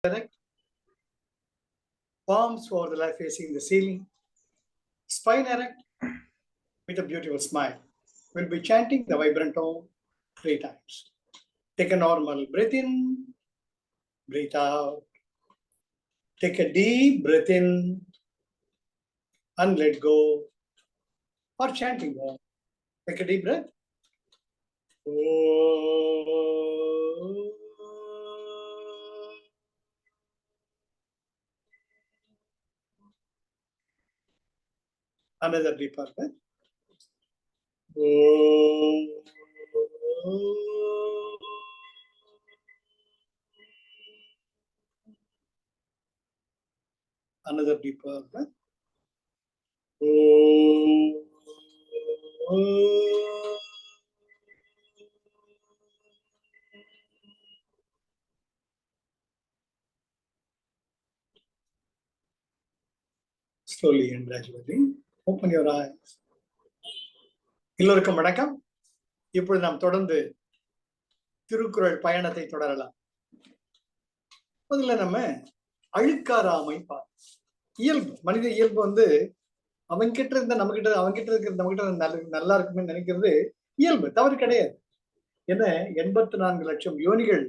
erect, palms over the left facing the ceiling, spine erect with a beautiful smile. We'll be chanting the vibrant Om 3 times. Take a normal breath in, breathe out. Take a deep breath in and let go. Or chanting Om. Take a deep breath. Om. Another deeper breath. Another deeper breath. Slowly and gradually open your eyes. எல்லோருக்கும் வணக்கம். இப்பொழுது நாம் தொடர்ந்து திருக்குறள் பயணத்தை தொடரலாம். முதல்ல நம்ம அழுக்காராமை இயல்பு, மனித இயல்பு அவன்கிட்ட இருந்த நம்மகிட்ட, அவன்கிட்ட இருக்கிறது நம்மகிட்ட நல்லா இருக்குமே நினைக்கிறது இயல்பு, தவறு கிடையாது. என்ன 84 லட்சம் யோனிகள்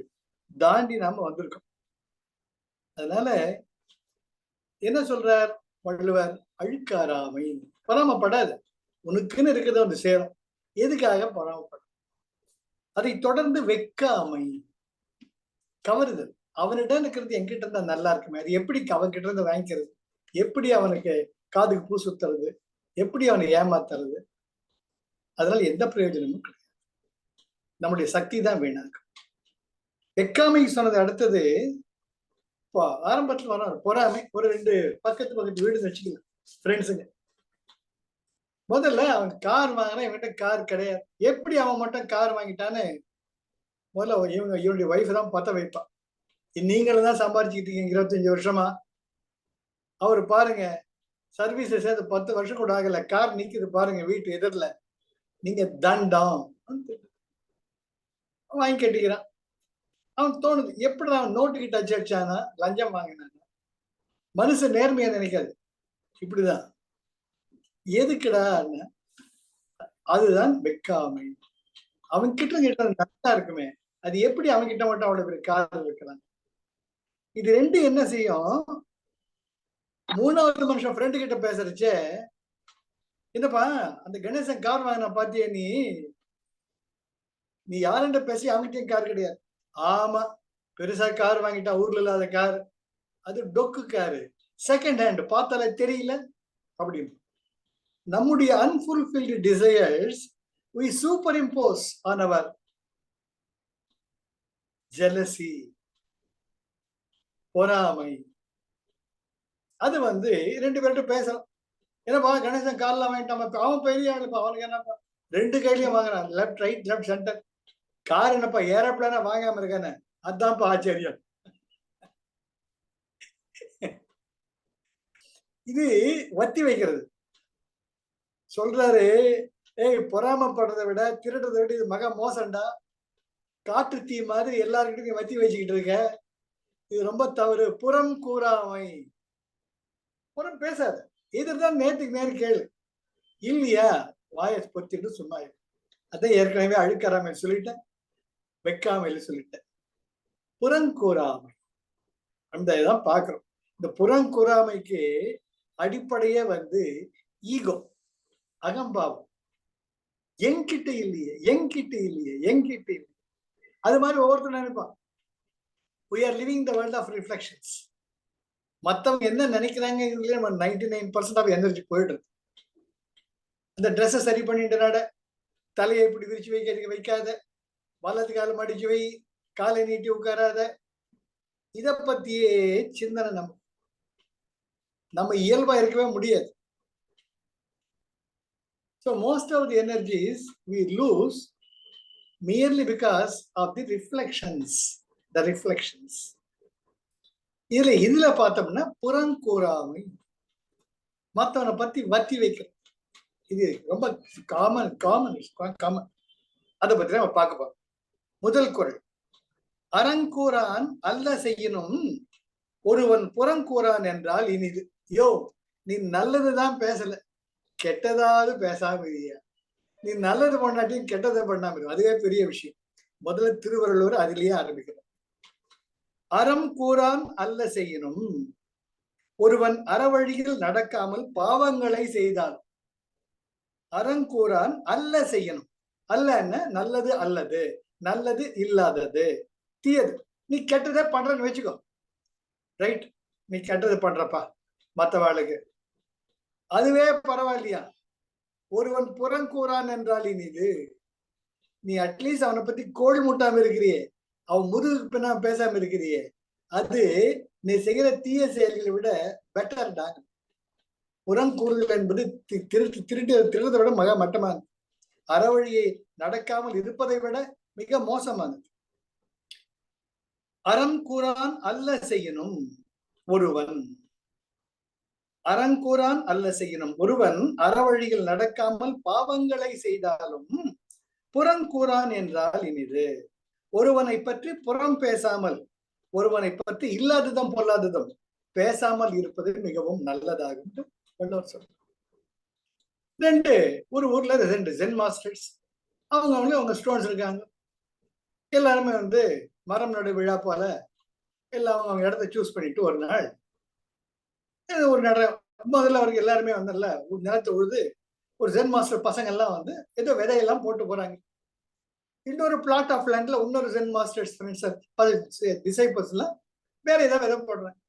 தாண்டி நாம வந்திருக்கோம். அதனால என்ன சொல்றார் வள்ளுவர்? அழுக்காராமை, பொறாமப்படாத, உனக்குன்னு இருக்கிறத சேரும். எதுக்காக பொறாமப்படும்? அதை தொடர்ந்து வெக்காமை, கவருதல். அவனிடம் இருக்கிறது என்கிட்ட இருந்தா நல்லா இருக்குமே, அது எப்படி அவன்கிட்ட இருந்து வாங்கிக்கிறது, எப்படி அவனுக்கு காதுக்கு பூ சுத்துறது, எப்படி அவனை ஏமாத்துறது, அதனால எந்த பிரயோஜனமும் கிடையாது. நம்முடைய சக்தி தான் வீணா இருக்கு. வெக்காமை சொன்னது அடுத்தது ஆரம்பத்துல வர பொறாமை. ஒரு 2 பக்கத்து வீடு வச்சுக்கலாம் ஃப்ரெண்ட்ஸுங்க. முதல்ல அவன் கார் வாங்கினா இவன்கிட்ட கார் கிடையாது. எப்படி அவன் மட்டும் கார் வாங்கிட்டான்னு முதல்ல இவனுடைய ஒய்ஃப் தான் பத்த வைப்பான். நீங்களும் தான் சம்பாரிச்சுக்கிட்டு இருக்கீங்க 25 வருஷமா. அவரு பாருங்க சர்வீஸ் சேர்ந்து 10 வருஷம் கூட ஆகல, கார் நிக்குது பாருங்க வீட்டு எதிரில, நீங்க தண்டம் வாங்கி கட்டிக்கிறான். அவன் தோணுது, எப்படி அவன் நோட்டுக்கு டச் அடிச்சானா, லஞ்சம் வாங்கினானா. மனுஷன் நேர்மையா நினைக்காது, இப்படிதான். எதுக்குடா? அதுதான் வெக்காமை. அவன் கிட்ட நல்லா இருக்குமே, அது எப்படி அவன் கிட்ட மட்டும் அவ்வளவு பெரிய கார் வைக்கலாம்? இது 2 என்ன செய்யும்? 3வது மனுஷன் ஃப்ரெண்டு கிட்ட பேசுறச்சே, என்னப்பா அந்த கணேசன் கார் வாங்கினா பாத்தியா, நீ யாருன்ற பேசி அவன்கிட்டயும் கார் கிடையாது. ஆமா, பெருசா கார் வாங்கிட்டா, ஊர்ல இல்லாத கார், அது டொக்கு காரு, செகண்ட் ஹேண்ட், பார்த்தாலே தெரியல அப்படின்னு. நம்முடைய unfulfilled desires we superimpose on our jealousy, பொறாமை. அது 2 பேர்கிட்ட பேசலாம். என்னப்பா கணேசன் கார்ல வாங்கிட்டான், அவன் பெரிய ஆளுப்பா, அவனுக்கு என்னப்பா 2 கையிலயும் வாங்கினான், left right left centre. Car என்னப்பா ஏரோப்ளானா வாங்காம இருக்கானே, அதான்ப்பா ஆச்சரியம். இது வத்தி வைக்கிறது. சொல்றாரு, ஏய் பொறாமப்படுறதை விட திருடுறதை விட இது மகா மோசம்டா. காட்டு தீ மாதிரி எல்லாருக்கிட்டையும் வத்தி வச்சுக்கிட்டு இருக்க, இது ரொம்ப தவறு. புறம் கூறாமை, புறம் பேசாத, இதுதான் நேற்றுக்கு நேரம் கேளு, இல்லையா வாயை பொத்திட்டு சும்மா. அதான் ஏற்கனவே அழுக்காராமை சொல்லிட்டேன், வெக்காமையில சொல்லிட்டேன். புறங்கூறாமை, அந்த இதான் பாக்குறோம். இந்த புறங்கூறாமைக்கு அடிப்படையே ஈகோ, அகம்பாவம். என்கிட்ட இல்லையே, என்கிட்ட இல்லையே, என்கிட்ட இல்லையே. அது மாதிரி ஒவ்வொருத்தரும் நினைப்பான். we are living the world of reflections. மத்தவங்க என்ன நினைக்கிறாங்க, 99% ஆஃப் எனர்ஜி போயிட்டு இருக்கு. அந்த ட்ரெஸ்ஸை சரி பண்ணிட்டு நட, தலையை இப்படி விரிச்சு வைக்காத, வலது காலம் மடிச்சு வை, காலை நீட்டி உட்காராத. இத பத்தியே சிந்தனை நம்ம இயல்பா இருக்கவே முடியாது. So most of the energies we lose merely because of the reflections. இதுல பார்த்தோம்னா புறங்கூறாமை, மத்தவனை பத்தி வத்தி வைக்கிறது. இது ரொம்ப காமன். அதை பத்தி நம்ம பார்க்க போறோம். முதல் குறள், அறங்கூறான் அல்ல செய்யணும் ஒருவன் புறங்கூறான் என்றால் இனிது. யோ, நீ நல்லதுதான் பேசல, கெட்டதாவது பேசாம இருக்கியா? நீ நல்லது பண்ணாட்டியும் கெட்டதை பண்ணாம இரு, அதுவே பெரிய விஷயம். முதல்ல திருவள்ளுவர் அதிலேயே ஆரம்பிக்கிறார். அறம் கூறான் அல்ல செய்யணும். ஒருவன் அறவழியில் நடக்காமல் பாவங்களை செய்தான். அறங்கூறான் அல்ல செய்யணும். அல்ல என்ன? நல்லது அல்லது, நல்லது இல்லாதது, தீயது. நீ கெட்டதை பண்றன்னு வச்சுக்கோ, ரைட், நீ கெட்டது பண்றப்பா மற்றவாளுக்கு, அதுவே பரவாயில்லையா? ஒருவன் புறங்கூறான் என்றால் இனிது. நீ அட்லீஸ்ட் அவனை பத்தி கோழி முட்டாம இருக்கிறியே, அவன் முதுகுக்கு பின்னா பேசாம இருக்கிறியே, அது நீ செய்கிற தீய செயல்களை விட பெட்டர் தான். புறங்கூறுதல் என்பது திருடுறதை விட மகா மட்டமானது. அறவழியை நடக்காமல் இருப்பதை விட மிக மோசமானது. அறம் கூறான் அல்ல செய்யணும் ஒருவன். அறங்கூறான் அல்ல செய்யணும் ஒருவன் அறவழியில் நடக்காமல் பாவங்களை செய்தாலும் புறங்கூறான் என்றால் இனிது. ஒருவனை பற்றி புறம் பேசாமல், ஒருவனை பற்றி இல்லாததும் பொல்லாததும் பேசாமல் இருப்பது மிகவும் நல்லதாகும் வள்ளுவர் சொல்றார். ஒரு ஊர்ல 2 ஜென் மாஸ்டர்ஸ், அவங்க ஸ்டூடெண்ட்ஸ் இருக்காங்க. எல்லாருமே மரம் நடு விழா போல எல்லாம் அவங்க இடத்த சூஸ் பண்ணிட்டு ஒரு நாள் ஒரு முதல்ல அவருக்கு எல்லாருமே நிலத்தை உழுது ஒரு ஜென் மாஸ்டர் பசங்க எல்லாம் ஏதோ விதையெல்லாம் போட்டு போறாங்க. இன்னொரு பிளாட் ஆஃப் லேண்ட்ல இன்னொரு ஜென் மாஸ்டர்ஸ் டிசைபிள்ஸ் எல்லாம் வேற ஏதாவது விதை போடுறாங்க.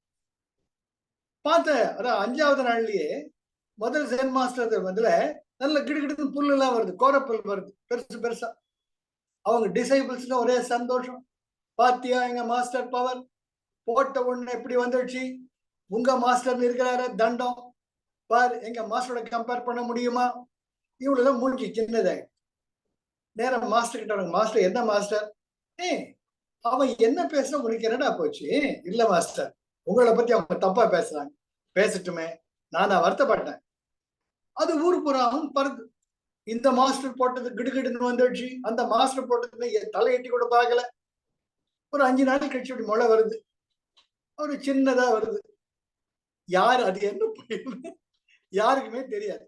பார்த்தேன், அதான் 5வது நாள்லயே முதல் ஜென் மாஸ்டர் நல்ல கிடுகிடு புல்லு எல்லாம் வருது, கோரப்புல் வருது பெருசு பெருசா. அவங்க டிசைபிள்ஸ்ல ஒரே சந்தோஷம். பாத்தியா எங்க மாஸ்டர் பவர், போட்ட உடனே எப்படி வந்துடுச்சு, உங்க மாஸ்டர் இருக்கிறாரு தண்டம் பார், எங்க மாஸ்டரோட கம்பேர் பண்ண முடியுமா? இவ்வளவுதான் மூஞ்சி சின்னதை. நேரம் மாஸ்டர் கிட்ட, மாஸ்டர் என்ன மாஸ்டர், அவன் என்ன பேசுனா உனக்கு என்னடா போச்சு? இல்ல மாஸ்டர், உங்களை பத்தி அவங்க தப்பா பேசுறாங்க, பேசட்டுமே, நானா வருத்தப்பட்டேன். அது ஊர் புறாவும் பறந்து. இந்த மாஸ்டர் போட்டது கிடுகிடுன்னு வந்துடுச்சு, அந்த மாஸ்டர் போட்டது தலையெட்டி கூட பார்க்கல. ஒரு 5 நாள் கழிச்சு அப்படி முளை வருது, ஒரு சின்னதா வருது. யாரு அது என்ன புரியுது யாருக்குமே தெரியாது.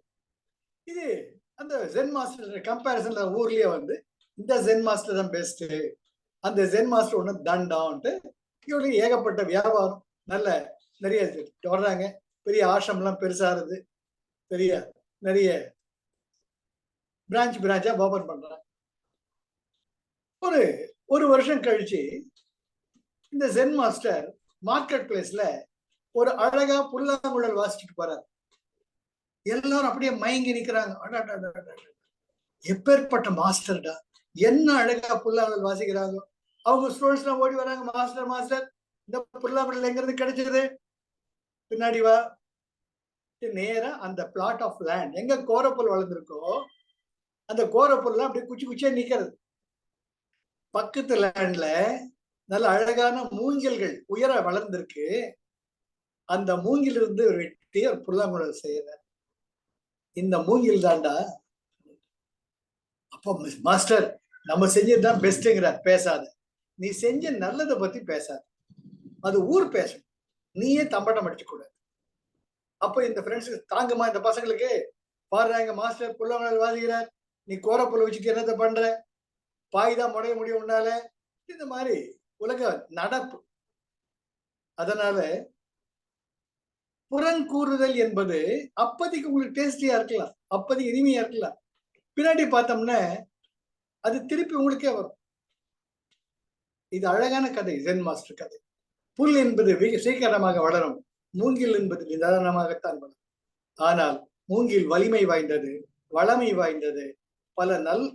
இது அந்த ஜென் மாஸ்டர் கம்பேரிசன்ல ஊர்லயே இந்த ஜென் மாஸ்டர் தான் பெஸ்ட், அந்த ஜென் மாஸ்டர் ஒண்ணு தண்டான்ட்டு இவங்களுக்கு ஏகப்பட்ட வியாபாரம், நல்ல நிறைய வர்றாங்க. பெரிய ஆசிரமம் எல்லாம் பெருசா இருது, பெரிய நிறைய பிரான்ச்சா ஓபன் பண்றாங்க. ஒரு வருஷம் கழிச்சு இந்த ஜென் மாஸ்டர் மார்க்கெட் பிளேஸ்ல ஒரு அழகா புல்லாங்குழல் வாசிச்சுட்டு போறாரு. எல்லாரும் அப்படியே மயங்கி நிக்கிறாங்க. எப்பேற்பட்ட மாஸ்டர்டா, என்ன அழகா புல்லாங்குழல் வாசிக்கிறாங்க. அவங்க ஸ்டூடெண்ட்ஸ் எல்லாம் ஓடி வராங்க, மாஸ்டர் மாஸ்டர் இந்த புல்லாங்குழல் எங்க இருந்து கிடைச்சது, பின்னாடி வா. நேரா அந்த பிளாட் ஆஃப் லேண்ட் எங்க கோரப்புல் வளர்ந்துருக்கோ அந்த கோரப்புல்லாம் அப்படியே குச்சி குச்சியா நிக்கிறது. பக்கத்து லேண்ட்ல நல்ல அழகான மூங்கில்கள் உயர வளர்ந்திருக்கு. அந்த மூங்கில் இருந்து ஒரு வெட்டி ஒரு புல்லாங்குழல் செய்யற. இந்த மூங்கில் தாண்டா. அப்போ மாஸ்டர், நம்ம செஞ்சதுதான் பெஸ்ட்ங்கிறார். பேசாத, நீ செஞ்ச நல்லதை பத்தி பேசாத, அது ஊர் பேசணும், நீயே தம்பட்டம் அடிச்சு கூடாது. அப்போ இந்த ஃப்ரெண்ட்ஸுக்கு தாங்குமா, இந்த பசங்களுக்கு பாடுறாங்க, மாஸ்டர் புல்லாங்குழல் வாசிக்கிறார், நீ கோரப்புல்ல வச்சுட்டு என்னத்தை பண்ற, பாய்தான் முடைய முடியும் உன்னால. இந்த மாதிரி உலக நடப்பு. அதனால புறங்கூறுதல் என்பது அப்போதைக்கு உங்களுக்கு டேஸ்டியா இருக்கலாம், அப்போதைக்கு இனிமையா இருக்கலாம். பின்னாடி பார்த்தோம்னா அது திருப்பி உங்களுக்கே வரும். இது அழகான கதை, ஜென் மாஸ்டர் கதை. புல் என்பது சீக்கிரமாக வளரும், மூங்கில் என்பது நிதானமாகத்தான் வளரும். ஆனால் மூங்கில் வலிமை வாய்ந்தது, வளமை வாய்ந்தது, பல நல்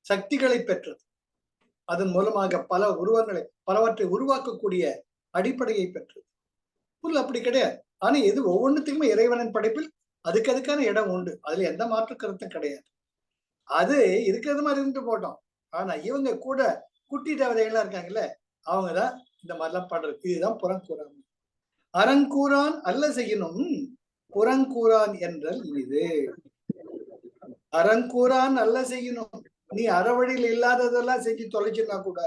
சக்திகளை பெற்றது. அதன் மூலமாக பல உருவங்களை பலவற்றை உருவாக்கக்கூடிய அடிப்படையை பெற்றது. புல் அப்படி கிடையாது. ஆனா எது ஒவ்வொன்றுத்துக்குமே இறைவனின் படைப்பில் அதுக்கான இடம் உண்டு, அதுல எந்த மாற்று கருத்தும் கிடையாது. அது இருக்கிறது மாதிரி இருந்து போட்டோம். ஆனா இவங்க கூட குட்டி தேவதைகள்லாம் இருக்காங்கல்ல, அவங்கதான் இந்த மாதிரிலாம் பண்றது. இதுதான் புறங்கூறான். அறங்கூறான் அல்ல செய்யணும், புறங்கூறான் என்றல் இது. அறங்கூறான் அல்ல செய்யணும். நீ அறவழியில் இல்லாததெல்லாம் செஞ்சு தொலைச்சுன்னா கூட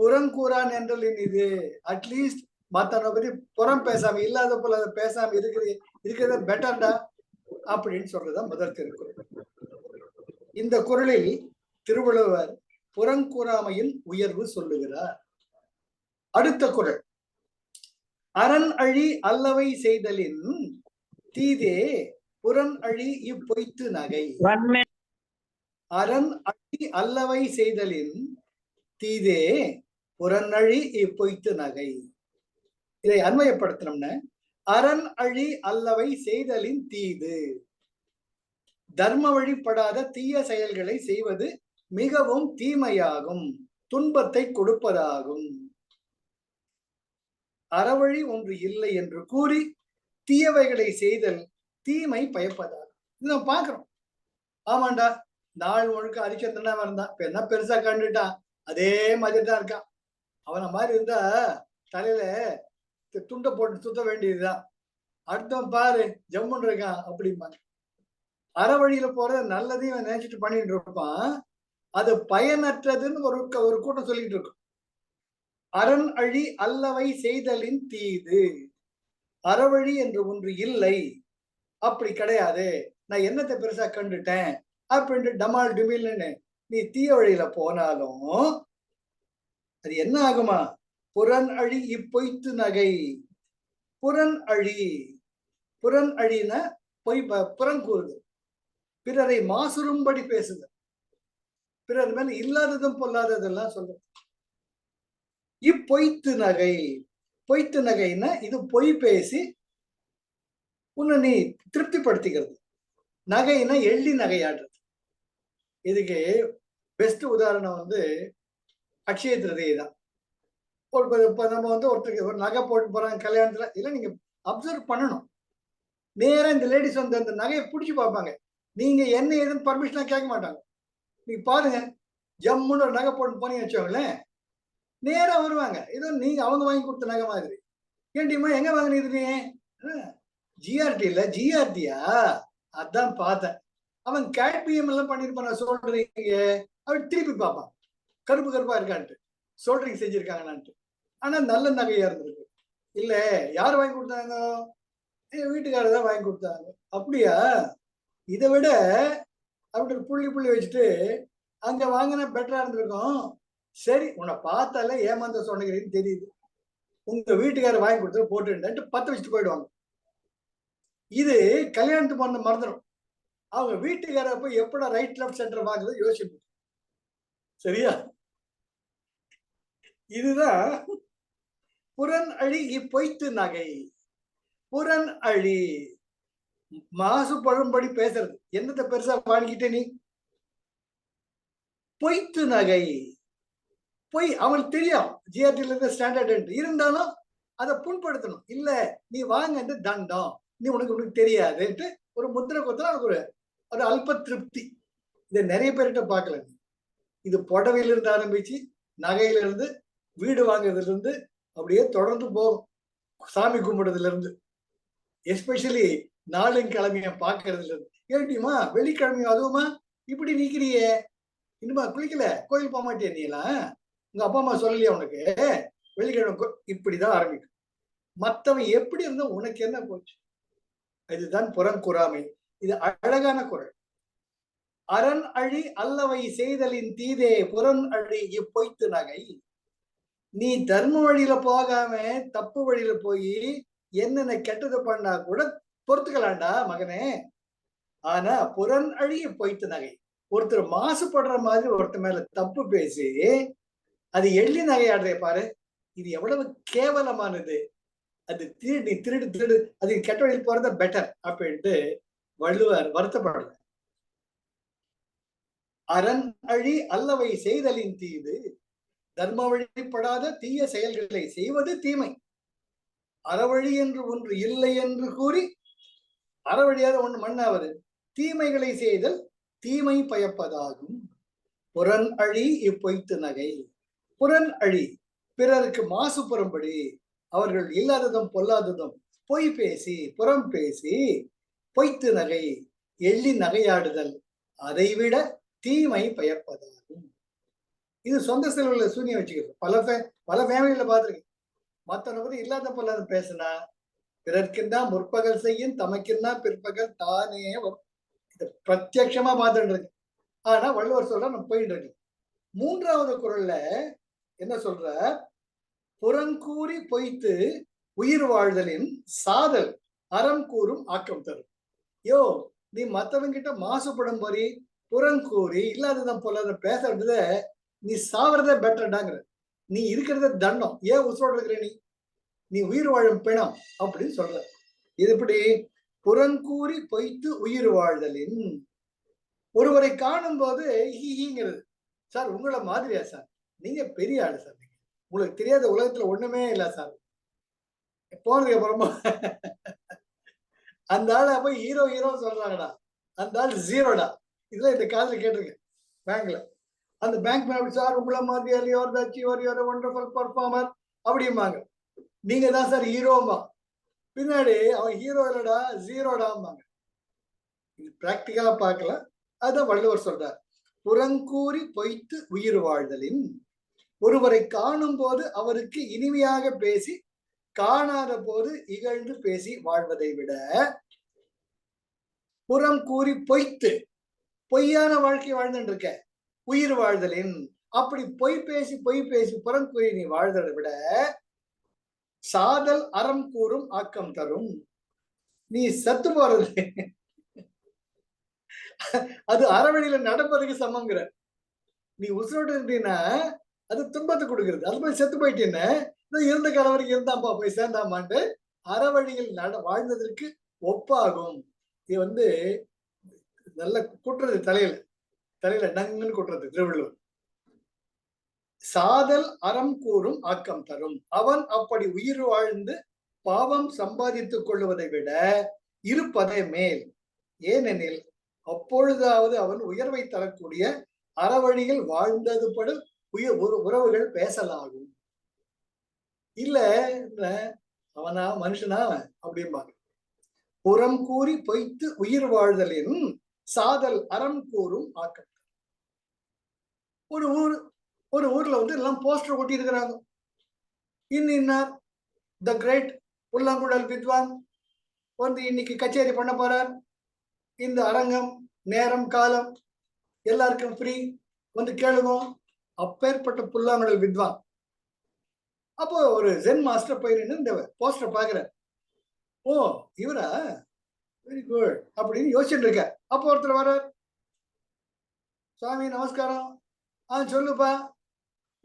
புறங்கூறான் என்றால் இது அட்லீஸ்ட் மத்தவனை பத்தி புறம் பேசாம இல்லாத போல அதை பேசாம இருக்கிறத பெட்டர்டா அப்படின்னு சொல்றதுதான் முதல் திருக்குறள். இந்த குறளில் திருவள்ளுவர் புறங்கூறாமையின் உயர்வு சொல்லுகிறார். அடுத்த குறள், அரண் அழி அல்லவை செய்தலின் தீதே புறன் அழி இப்பொய்த்து நகை. அரண் அழி அல்லவை செய்தலின் தீதே புறநழி இப்பொய்த்து நகை. இதை அன்வயப்படுத்தணும்னா, அரண் அழி அல்லவை செய்தலின் தீது, தர்ம வழிபடாத தீய செயல்களை செய்வது மிகவும் தீமையாகும், துன்பத்தை கொடுப்பதாகும். அறவழி ஒன்று இல்லை என்று கூறி தீயவைகளை செய்தல் தீமை பயப்பதாகும். இது நம்ம பாக்குறோம். ஆமாண்டா, நாள் முழுக்க ஹரிச்சந்திரனா இருந்தான், இப்ப என்ன பெருசா கண்டுட்டான், அதே மாதிரி தான் இருக்கான். அவனை மாதிரி இருந்தா தலையில துண்டை போட்டு சுத்த வேண்டியதுதான். அடுத்தவன் பாரு ஜம்முன்னு இருக்கான் அப்படிம்பாங்க. அறவழியில போறது நல்லதையும் நினைச்சிட்டு பண்ணிட்டு இருப்பான், அது பயனற்றதுன்னு ஒரு கூட்டம் சொல்லிட்டு இருக்கும். அரண் அழி அல்லவை செய்தலின் தீது, அறவழி என்று ஒன்று இல்லை, அப்படி கிடையாது, நான் என்னத்தை பெருசா கண்டுட்டேன் அப்படின்ட்டு டமால் டுமில்னு நீ தீய வழியில போனாலும் அது என்ன ஆகுமா? புறன் அழி இப்பொய்த்து நகை. புறன் அழி, புறன் அழின பொய், புறங்கூறுது, பிறரை மாசுரும்படி பேசுது, பிறர் மேல இல்லாததும் பொல்லாததெல்லாம் சொல்றது. இப்பொய்த்து நகை, பொய்த்து நகைன்னா இது பொய் பேசி உன்னை நீ திருப்திப்படுத்திக்கிறது. நகைன்னா எள்ளி நகையாடுறது. இதுக்கு பெஸ்ட் உதாரணம் அக்ஷய திருதியை தான். இப்ப நம்ம ஒருத்தருக்கு ஒரு நகை போட்டு போறாங்க கல்யாணத்துல, இல்ல நீங்க அப்சர்வ் பண்ணணும். நேரா இந்த லேடிஸ் அந்த நகையை பிடிச்சி பார்ப்பாங்க. நீங்க என்ன ஏதுன்னு பர்மிஷனா கேட்க மாட்டாங்க. நீங்க பாருங்க, ஜம்முன்னு ஒரு நகை போட்டு போனீங்கன்னு வச்சோங்களேன், நேரா வருவாங்க. ஏதோ நீங்க அவங்க வாங்கி கொடுத்த நகை மாதிரி. ஏன்டிமா எங்க வாங்கினது நீ? ஜிஆர்டி இல்ல ஜிஆர்டியா? அதான் பார்த்தேன். அவன் கேட்பிஎம் எல்லாம் பண்ணிருப்பான் சொல்றீங்க, அவன் திருப்பி பார்ப்பான், கருப்பு கருப்பா இருக்கான்ட்டு, சொல்றீங்க செஞ்சிருக்காங்களான்ட்டு. ஆனா நல்ல நகையா இருந்திருக்கு. இல்ல யார் வாங்கி கொடுத்தாங்க? வீட்டுக்காரர் தான் வாங்கி கொடுத்தாங்க. அப்படியா? இதை விட அப்படி புள்ளி புள்ளி வச்சுட்டு அங்க வாங்கினா பெட்டரா இருந்திருக்கும். சரி, உன்னை பார்த்தால ஏமாந்த சொன்னீங்கன்னு தெரியுது, உங்க வீட்டுக்காரர் வாங்கி கொடுத்து போட்டு பத்த வச்சுட்டு போயிடுவாங்க. இது கல்யாணத்துக்கு பண்ண மறந்துடும். அவங்க வீட்டுக்காரர் போய் எப்படா ரைட் லெஃப்ட் சென்டர் வாங்குறது யோசிச்சு. சரியா? இதுதான் புறன் அழி இப்பொய்த்து நகை. புறன் அழி மாசுபடும்படி பேசுறது, என்னத்தை பெருசா வாங்கிட்ட நீ? பொய்த்து நகை, பொய். அவனுக்கு தெரியும் ஜிஆர்டில இருந்த ஸ்டாண்டர்ட் இருந்தாலும் அதை புண்படுத்தணும். இல்ல நீ வாங்க தண்டம், நீ உனக்கு தெரியாதுன்ட்டு ஒரு முத்திரை கொத்தா ஒரு அல்ப திருப்தி. இதை நிறைய பேர்கிட்ட பார்க்கல. இது புடவையிலிருந்து ஆரம்பிச்சு நகையிலிருந்து வீடு வாங்குறதுல இருந்து அப்படியே தொடர்ந்து போகும். சாமி கும்பிடுறதுல இருந்து, எஸ்பெஷலி நாளுங்கிழமைய பாக்குறதுல இருந்து. ஏட்டியுமா வெள்ளிக்கிழமையும் அதுவுமா இப்படி நிக்கிறியே, இன்னுமா குளிக்கல, கோயில் போக மாட்டியா நீ எல்லாம்? உங்க அப்பா அம்மா சொல்லலையா உனக்கு வெள்ளிக்கிழமை? இப்படிதான் ஆரம்பிக்கும். மத்தவன் எப்படி இருந்தா உனக்கு என்ன போச்சு? இதுதான் புறங்கூறாமை. இது அழகான குறள். அரண் அழி அல்லவை செய்தலின் தீதே புறன் அழி இப்பொய்த்து நகை. நீ தர்ம வழியில போகாம தப்பு வழியில போய் என்னென்ன கெட்டது பண்ணா கூட பொறுத்துக்கலாம்டா மகனே. ஆனா புறன் அழி இப்பொய்த்து நகை, ஒருத்தர் மாசுபடுற மாதிரி ஒருத்தர் மேல தப்பு பேசி அது எள்ளி நகையாடுறே பாரு, இது எவ்வளவு கேவலமானது. அது நீ திருடு அது கெட்ட வழியில் போறத பெட்டர் அப்படின்ட்டு வள்ளுவர் வருத்தப்படல. அரண் அழி அல்லவை செய்தலின் தீது, தர்ம வழிபடாத தீய செயல்களை செய்வது தீமை. அறவழி என்று ஒன்று இல்லை என்று கூறி அறவழியாக ஒன்று மண்ணாவது தீமைகளை செய்தல் தீமை பயப்பதாகும். புறன் அழி இப்பொய்த்து நகை. புறன் அழி பிறருக்கு மாசுபடும்படி, அவர்கள் இல்லாததும் பொல்லாததும் பொய் பேசி புறம் பேசி பொய்த்து நகை எள்ளி நகையாடுதல் அதைவிட தீமை பயப்பதாகும். இது சொந்த செலவுல சூனியம் வச்சுக்கிறது. பல ஃபேமிலியில பார்த்துருக்கேன். மத்தவனை பத்தி இல்லாத பொல்லாத பேசுனா, பிறர்க்குன்னா முற்பகல் செய்யும் தமக்குன்னா பிற்பகல் தானே வரும். இது பிரத்யட்சமா பார்த்துட்டு இருக்கு. ஆனா வள்ளுவர் சொல்ற நம்ம போயிட்டு இருக்கு. 3வது குறள்ல என்ன சொல்ற? புறங்கூறி பொய்த்து உயிர் வாழ்தலின் சாதல் அறம் கூறும் ஆக்கம் தரும். யோ, நீ மத்தவங்க கிட்ட மாசுபடும் போது புறங்கூறி இல்லாததான் பொல்லாத பேசுறத நீ சாவறதே பெட்டர்டாங்கிற. நீ இருக்கிறத தண்டம். ஏன் உசுரோடு இருக்கிற நீ உயிர் வாழும் பிணம் அப்படின்னு சொல்ற. இது எப்படி? புறங்கூறி பொய்த்து உயிர் வாழ்தலின். ஒருவரை காணும் போது ஹிங்கிறது. சார் உங்களை மாதிரியா சார்? நீங்க பெரிய ஆளு சார். நீங்க உங்களுக்கு தெரியாத உலகத்துல ஒண்ணுமே இல்ல சார். போனதுக்கு அப்புறமா அந்த ஆளை போய் ஹீரோ ஹீரோ சொல்றாங்கடா. அந்த ஆள் ஜீரோடா. இதெல்லாம் இந்த காதுல கேட்டிருக்கேன் பேங்க்ல. அந்த பேங்க் மேனேஜர் சார் உங்களை மாதிரியா your the achiever your wonderful performer அப்படிம்பாங்க. நீங்க தான் சார் ஹீரோமா. பின்னாடி அவன் ஹீரோ இல்லடா ஜீரோடாம்பாங்க. இது பிராக்டிக்கலா பார்க்கல. அதான் வள்ளுவர் சொல்றார். புறங்கூறி பொய்த்து உயிர் வாழ்தலின். ஒருவரை காணும் போது அவருக்கு இனிமையாக பேசி காணாத போது இகழ்ந்து பேசி வாழ்வதை விட புறம் கூறி பொய்த்து பொய்யான வாழ்க்கை வாழ்ந்துட்டு இருக்க உயிர் வாழ்தலின். அப்படி பொய் பேசி புறம் கூறி நீ வாழ்ந்ததை விட சாதல் அறம் கூறும் ஆக்கம் தரும். நீ சத்து போறது அது அறவழியில நடப்பதுக்கு சமங்கிற. நீ உசுரோடு இருந்தீன்னா அது துன்பத்தை கொடுக்கிறது. அது போய் செத்து போயிட்டேன்னு இருந்த கலவரைக்கு இருந்தாப்பா போய் சேர்ந்தாமான்ட்டு அறவழியில் வாழ்ந்ததற்கு ஒப்பாகும். இது நல்ல குட்டுறது தலையில நங்குன்னு குட்டுறது திருவள்ளுவர். சாதல் அறம் கூறும் ஆக்கம் தரும். அவன் அப்படி உயிர் வாழ்ந்து பாவம் சம்பாதித்துக் கொள்வதை விட இருப்பதே மேல். ஏனெனில் அப்பொழுதாவது அவன் உயர்வை தரக்கூடிய அறவழியில் வாழ்ந்தது படும் உறவுகள் பேசலாகும். இல்ல அவனா மனுஷனா அப்படிம்பாங்க. புறம் கூறி பொய்த்து உயிர் வாழ்தலின் சாதல் அறம் கூறும் ஆக்கம். ஒரு ஊர்ல எல்லாம் போஸ்டர் ஒட்டி இருக்கிறாங்க. இன்னார் த கிரேட் புல்லாங்குழல் வித்வான் இன்னைக்கு கச்சேரி பண்ண போறார். இந்த அரங்கம் நேரம் காலம் எல்லாருக்கும் ஃப்ரீ, கேளுங்க. அப்பேற்பட்ட புல்லாங்குழல் வித்வான். அப்போ ஒரு ஜென் மாஸ்டர் போய் நின்று இந்த போஸ்டர் பாக்குற. ஓ இவரா, வெரி குட் அப்படின்னு யோசிச்சுட்டு இருக்க. அப்போ ஒருத்தர் வர, சுவாமி நமஸ்காரம். சொல்லுப்பா,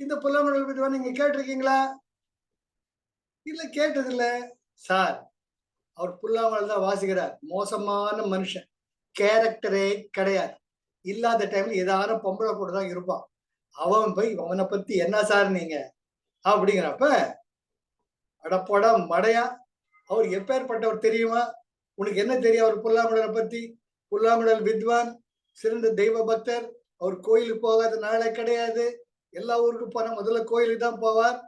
இந்த புல்லாங்குழல் வித்வான் நீங்க கேட்டிருக்கீங்களா? இல்ல கேட்டது இல்ல சார். அவர் புல்லாங்குழல் தான் வாசிக்கிறார். மோசமான மனுஷன், கேரக்டரே கிடையாது. இல்லாத டைம்ல ஏதாவது பொம்பளை கூட தான் இருப்பான். அவன் போய் அவனை பத்தி என்ன சார் நீங்க அப்படிங்கிறப்ப, அடப்படா மடையா, அவர் எப்பேற்பட்டவர் தெரியுமா? உனக்கு என்ன தெரியும் அவர் புல்லாங்குழலை பத்தி? புல்லாங்குழல் வித்வான், சிறந்த தெய்வ பக்தர். அவர் கோயிலுக்கு போகாத நாளே கிடையாது. எல்லா ஊருக்கும் போன முதல்ல கோயிலுக்கு தான் போவார்.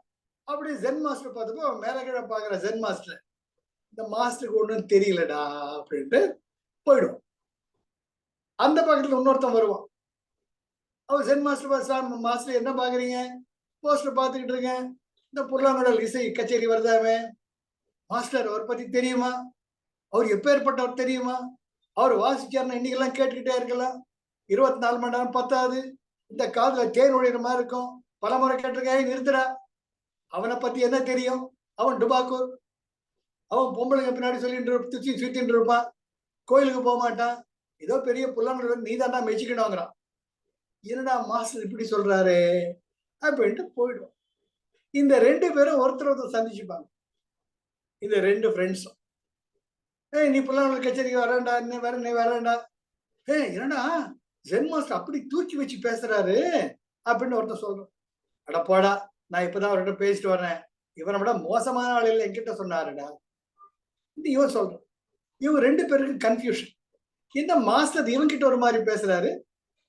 அப்படி ஜென் மாஸ்டர் பார்த்தப்போ அவன் மேல கீழே பாக்குற ஜென் மாஸ்டர். இந்த மாஸ்டருக்கு ஒண்ணும் தெரியலடா அப்படின்ட்டு போயிடும். அந்த பக்கத்துல இன்னொருத்தன் வருவான். அவர் ஜென் மாஸ்டர் மாஸ்டர் என்ன பாக்குறீங்க? போஸ்டர் பார்த்துக்கிட்டு இருக்கேன். இந்த புல்லாங்குழல் இசை கச்சேரி வருதாமே. மாஸ்டர் அவரை பத்தி தெரியுமா? அவர் எப்பேற்பட்டவர் தெரியுமா? அவர் வாசிச்சார்னா இன்னைக்கெல்லாம் கேட்டுக்கிட்டே இருக்கலாம். 24 மணி நேரம் பத்தாது. இந்த காதுல தேன் ஒழிகிற மாதிரி இருக்கும். பல முறை கேட்டிருக்கேன். நிறுத்துறா. அவனை பத்தி என்ன தெரியும்? அவன் டுபாக்கூர். அவன் பொம்பளைங்க பின்னாடி சொல்லிட்டு சுத்திட்டு இருப்பான். கோயிலுக்கு போக மாட்டான். ஏதோ பெரிய புல்லாங்குழல் நீ தாண்டா மெச்சிக்கணுங்கிறான். என்னடா மாஸ்டர் இப்படி சொல்றாரு அப்படின்ட்டு போயிடும். இந்த 2 பேரும் ஒருத்தர் சந்திச்சுப்பாங்க. இந்த 2 ஃப்ரெண்ட்ஸும், நீ புல்லாங்குழல் கச்சேரிக்கு வரேன்டா, நீ வரேன்டா. என்னடா ஜென் மாஸ்டர் அப்படி தூக்கி வச்சு பேசுறாரு அப்படின்னு ஒருத்தர் சொல்றோம். அடப்பாடா, நான் இப்பதான் அவர்கிட்ட பேசிட்டு வரேன். இவனை விட மோசமான ஆளுகள் என்கிட்ட சொன்னாருடா. இவன் சொல்றான். இவங்க 2 பேருக்கு கன்ஃபியூஷன். இந்த மாஸ்டர் இவன்கிட்ட ஒரு மாதிரி பேசுறாரு,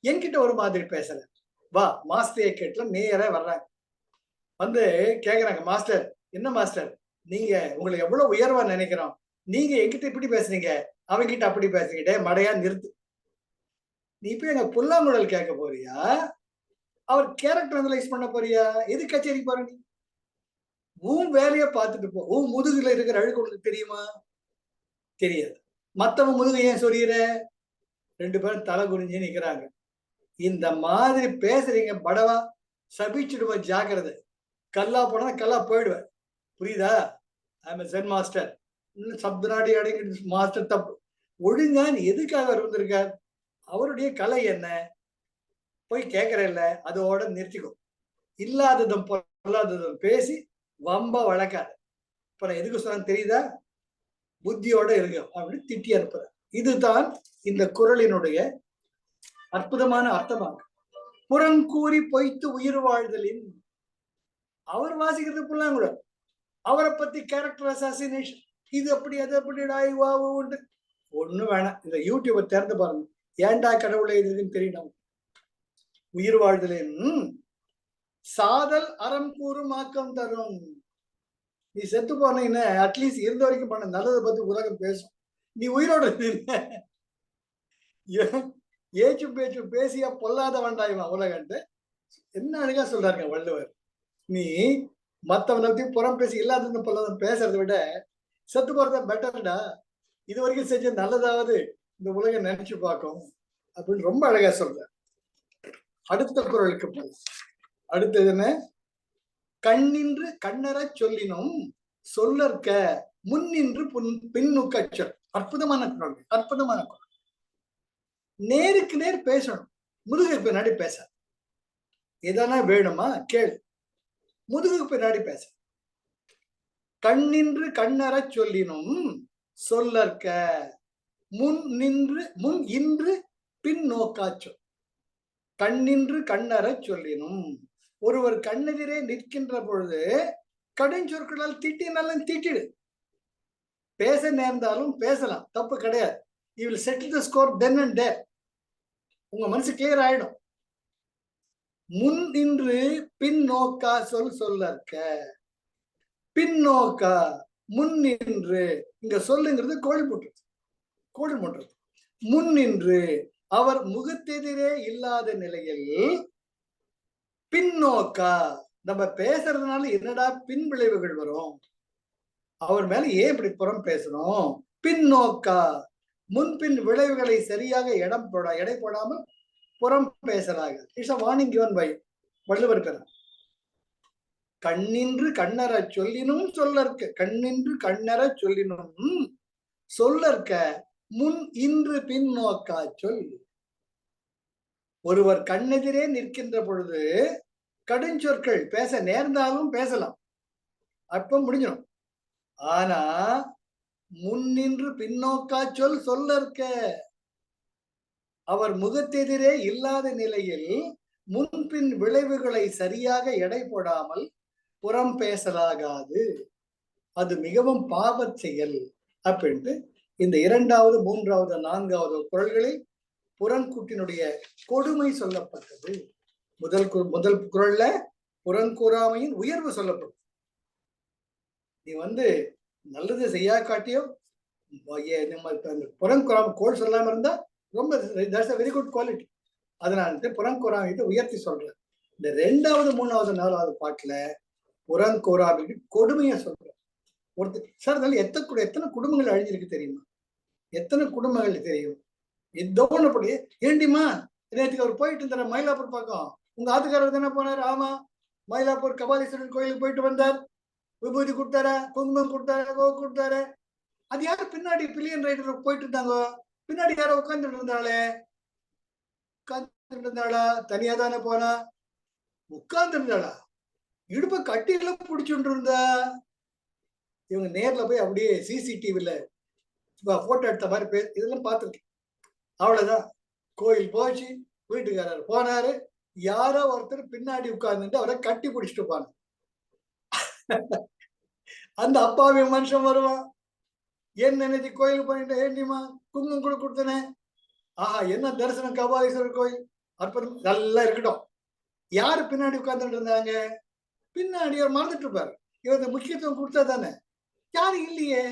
என்கிட்ட ஒரு மாதிரி பேசுறாரு. வா மாஸ்டர் கேட்கல நேரா வர்றாங்க. கேக்குறாங்க, மாஸ்டர் என்ன மாஸ்டர், நீங்க உங்களை எவ்வளவு உயர்வா நினைக்கிறோம், நீங்க என்கிட்ட இப்படி பேசுறீங்க, அவங்கிட்ட அப்படி பேசுறீங்க. மடையா நிறுத்து. நீ இப்ப எங்க புல்லாங்குழல் கேட்க போறியா அவர் கேரக்டர் அனலைஸ் பண்ண போறியா? எது கச்சேரி போற நீ? உன் வேலையை பார்த்துட்டு போ. உன் முதுகுல இருக்கிற அழுக்கு உனக்கு தெரியுமா? தெரியாது. மத்தவன் முதுகு ஏன் சொல்லிடுற? 2 பேரும் தலை குனிஞ்சு நிக்கிறாங்க. இந்த மாதிரி பேசுறீங்க படவா, சபிச்சுடுவேன், ஜாக்கிரதை. கல்லா போனா கல்லா போயிடுவேன். புரியுதா? I am Zen master. சப்தநாடி அடங்கி மாஸ்டர் தப்பு. ஒழுங்கா நீ எதுக்காக வந்திருக்கார்? அவருடைய கலை என்ன? போய் கேட்கறல்ல, அதோட நிறுத்திக்கும். இல்லாததும் பொல்லாததும் பேசி வம்ப வளர்க்காத. இப்ப நான் எதுக்கு சொன்ன தெரியுதா? புத்தியோட இருக்கும் அப்படின்னு திட்டி அனுப்புற. இதுதான் இந்த குறளினுடைய அற்புதமான அர்த்தமாகும். புறங்கூறி பொய்த்து உயிர் வாழ்தலின். அவர் வாசிக்கிறது புல்லாங்குழ. அவரை பத்தி கேரக்டர் அசாசினேஷன், இது அப்படி அது அப்படி உண்டு. ஒண்ணு வேணாம். இந்த யூடியூபை திறந்து பாருங்க. ஏண்டா கடவுளை இதுன்னு தெரியணும். உயிர் வாழ்தலின் சாதல் அறம் கூறும் ஆக்கம் தரும். நீ செத்து போனீங்கன்னா அட்லீஸ்ட் இருந்த வரைக்கும் பண்ண நல்லதை பத்தி உலகம் பேசும். நீ உயிரோட ஏச்சும் பேச்சும் பேசியா பொல்லாத வேண்டாயுமா உலகன்ட்டு என்ன அழகா சொல்றாருங்க வள்ளுவர். நீ மத்தவனை பத்தி புறம் பேசி இல்லாத பொல்லாத பேசுறதை விட செத்து போறத பெட்டர்டா. இது வரைக்கும் செஞ்ச நல்லதாவது இந்த உலகம் நினைச்சு பார்க்கும் அப்படின்னு ரொம்ப அழகா சொல்ற. அடுத்த குறளுக்கு போய் அடுத்தது என்ன? கண்ணின்று கண்ணற சொல்லினும் சொல்லற்க முன்னின்று பின்னுக்க சொல். அற்புதமான குறள், அற்புதமான குறள். நேருக்கு நேர் பேசணும், முதுகுக்கு பின்னாடி பேச. எதனா வேணுமா கேளு, முதுகுக்கு பின்னாடி பேச. கண்ணின்று கண்ணற சொல்லினும் சொல்லற்க முன் இன்று பின் நோக்காச்சொல். கண்ணின்று கண்ணற சொல்லினும், ஒருவர் கண்ணெதிரே நிற்கின்ற பொழுது கடுஞ்சொற்களால் திட்டினாலும் திட்டிடு. பேச நேர்ந்தாலும் பேசலாம், தப்பு கிடையாது. You will settle the score then and there. உங்க மனசு கிளியர் ஆயிடும். முன் நின்று பின் நோக்கா சொல் சொல்லற்க. பின்னோக்கா முன் நின்று, இங்க சொல்லுங்கிறது கோழி முட்டுறது. முன் நின்று அவர் முகத்தெதிரே இல்லாத நிலையில் பின்னோக்கா, நம்ம பேசுறதுனால என்னடா பின் விளைவுகள் வரும், அவர் மேல ஏன் இப்படி புறம் பேசணும்? பின்னோக்கா முன்பின் விளைவுகளை சரியாக எடை போடாமல் புறம் பேசலாக. It's a warning given by Valluvar பெற. கண்ணின்று கண்ணற சொல்லினும் சொல்லற்க. கண்ணின்று கண்ணற சொல்லினும் சொல்லற்க முன் இன்று பின் நோக்கா சொல். ஒருவர் கண்ணெதிரே நிற்கின்ற பொழுது கடுஞ்சொற்கள் பேச நேர்ந்தாலும் பேசலாம், அப்ப முடிஞ்சிடும். ஆனா முன்னின்று பின்னோக்கா சொல் சொல்லற்க. அவர் முகத்தெதிரே இல்லாத நிலையில் முன்பின் விளைவுகளை சரியாக எடை போடாமல் புறம் பேசலாகாது, அது மிகவும் பாவச் செயல் அப்படின்ட்டு இந்த 2வது 3வது 4வது குறள்களில் புறங்கூட்டினுடைய கொடுமை சொல்லப்பட்டது. முதல் குறள்ல புறங்கூறாமையின் உயர்வு சொல்லப்படும். நீ நல்லது செய்யா காட்டியும் நம்ம புறங்கூறாம கோல் சொல்லாம இருந்தா ரொம்ப வெரி குட் குவாலிட்டி. அதனால புறங்கூறாமைட்டு உயர்த்தி சொல்றேன். இந்த 2வது 3வது 4வது பாட்டுல புறங்கூறாமைக்கு கொடுமையை சொல்றேன். ஒருத்தர் சார் எத்தனை குடும்பங்கள் அழிஞ்சிருக்கு தெரியுமா? எத்தனை குடும்பங்கள் தெரியும்? இதோனப்படி ஏண்டிமா நேற்றுக்கு அவர் போயிட்டு இருந்தார மயிலாப்பூர் பக்கம், உங்க ஆத்துக்காரர் தானே போனார்? ஆமா, மயிலாப்பூர் கபாலீஸ்வரன் கோயிலுக்கு போயிட்டு வந்தார். விபூதி கொடுத்தாரு, குங்குமம் கொடுத்தாரு. அது யாரு பின்னாடி பில்லியன் ரைடர் போயிட்டு இருந்தாங்க, பின்னாடி யாரோ உட்கார்ந்துட்டு இருந்தாளா? தனியா தானே போனா? உட்கார்ந்து இருந்தாளா? இடுப்ப கட்டில பிடிச்சுட்டு இருந்தா. இவங்க நேர்ல போய் அப்படியே சிசிடிவில போட்டோ எடுத்த மாதிரி இதெல்லாம் பார்த்துருக்கேன். அவ்வளவுதான். கோயில் போச்சு, வீட்டுக்காரர் போனாரு, யாரோ ஒருத்தர் பின்னாடி உட்கார்ந்துட்டு அவரை கட்டி பிடிச்சிட்டு போன. அந்த அப்பாவி மனுஷன் வருவான், என் நினைச்சு கோயிலுக்கு போயிட்டு ஏண்டிமா குங்குமம் கூட கொடுத்தனே, ஆஹா என்ன தரிசனம், கபாலீஸ்வரர் கோயில் அற்புதம், நல்லா இருக்கட்டும். யாரு பின்னாடி உட்கார்ந்துட்டு இருந்தாங்க? பின்னாடி அவர் மறந்துட்டு இருப்பாரு. இவருக்கு முக்கியத்துவம் கொடுத்தா தானே. யாரும் இல்லையே.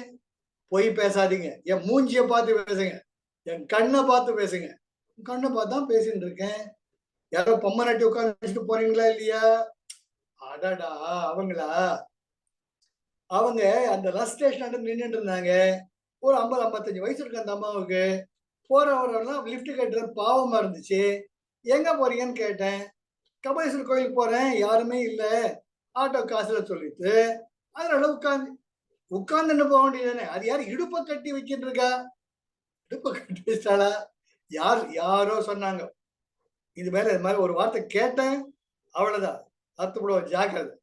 பொய் பேசாதீங்க, என் மூஞ்சிய பார்த்து பேசுங்க, என் கண்ணை பார்த்து பேசுங்க. கண்ணை பார்த்து தான் பேசிட்டு இருக்கேன். யாரோ பொம்மநாட்டி உட்காந்து போறீங்களா இல்லையா? அடடா, அவங்களா? அவங்க அந்த பஸ் ஸ்டேஷன் நின்றுட்டு இருந்தாங்க. ஒரு 50, 55 வயசு இருக்கு அந்த அம்மாவுக்கு. போறவரெல்லாம் லிஃப்ட் கட்டுற பாவமா இருந்துச்சு. எங்க போறீங்கன்னு கேட்டேன். கபாலீஸ்வரர் கோயிலுக்கு போறேன். யாருமே இல்ல. ஆட்டோ காசுல சொல்லிட்டு, அதனால உட்கார்ந்துன்னு போக வேண்டியதுதானே. அது யாரு இடுப்ப கட்டி வைக்கிட்டு இருக்கா? இடுப்ப கட்டி வச்சாளா? யாரோ சொன்னாங்க. இது மேல இது மாதிரி ஒரு வார்த்தை கேட்டேன், அவ்வளவுதான். அத்துப்படும், ஜாக்கிரதை.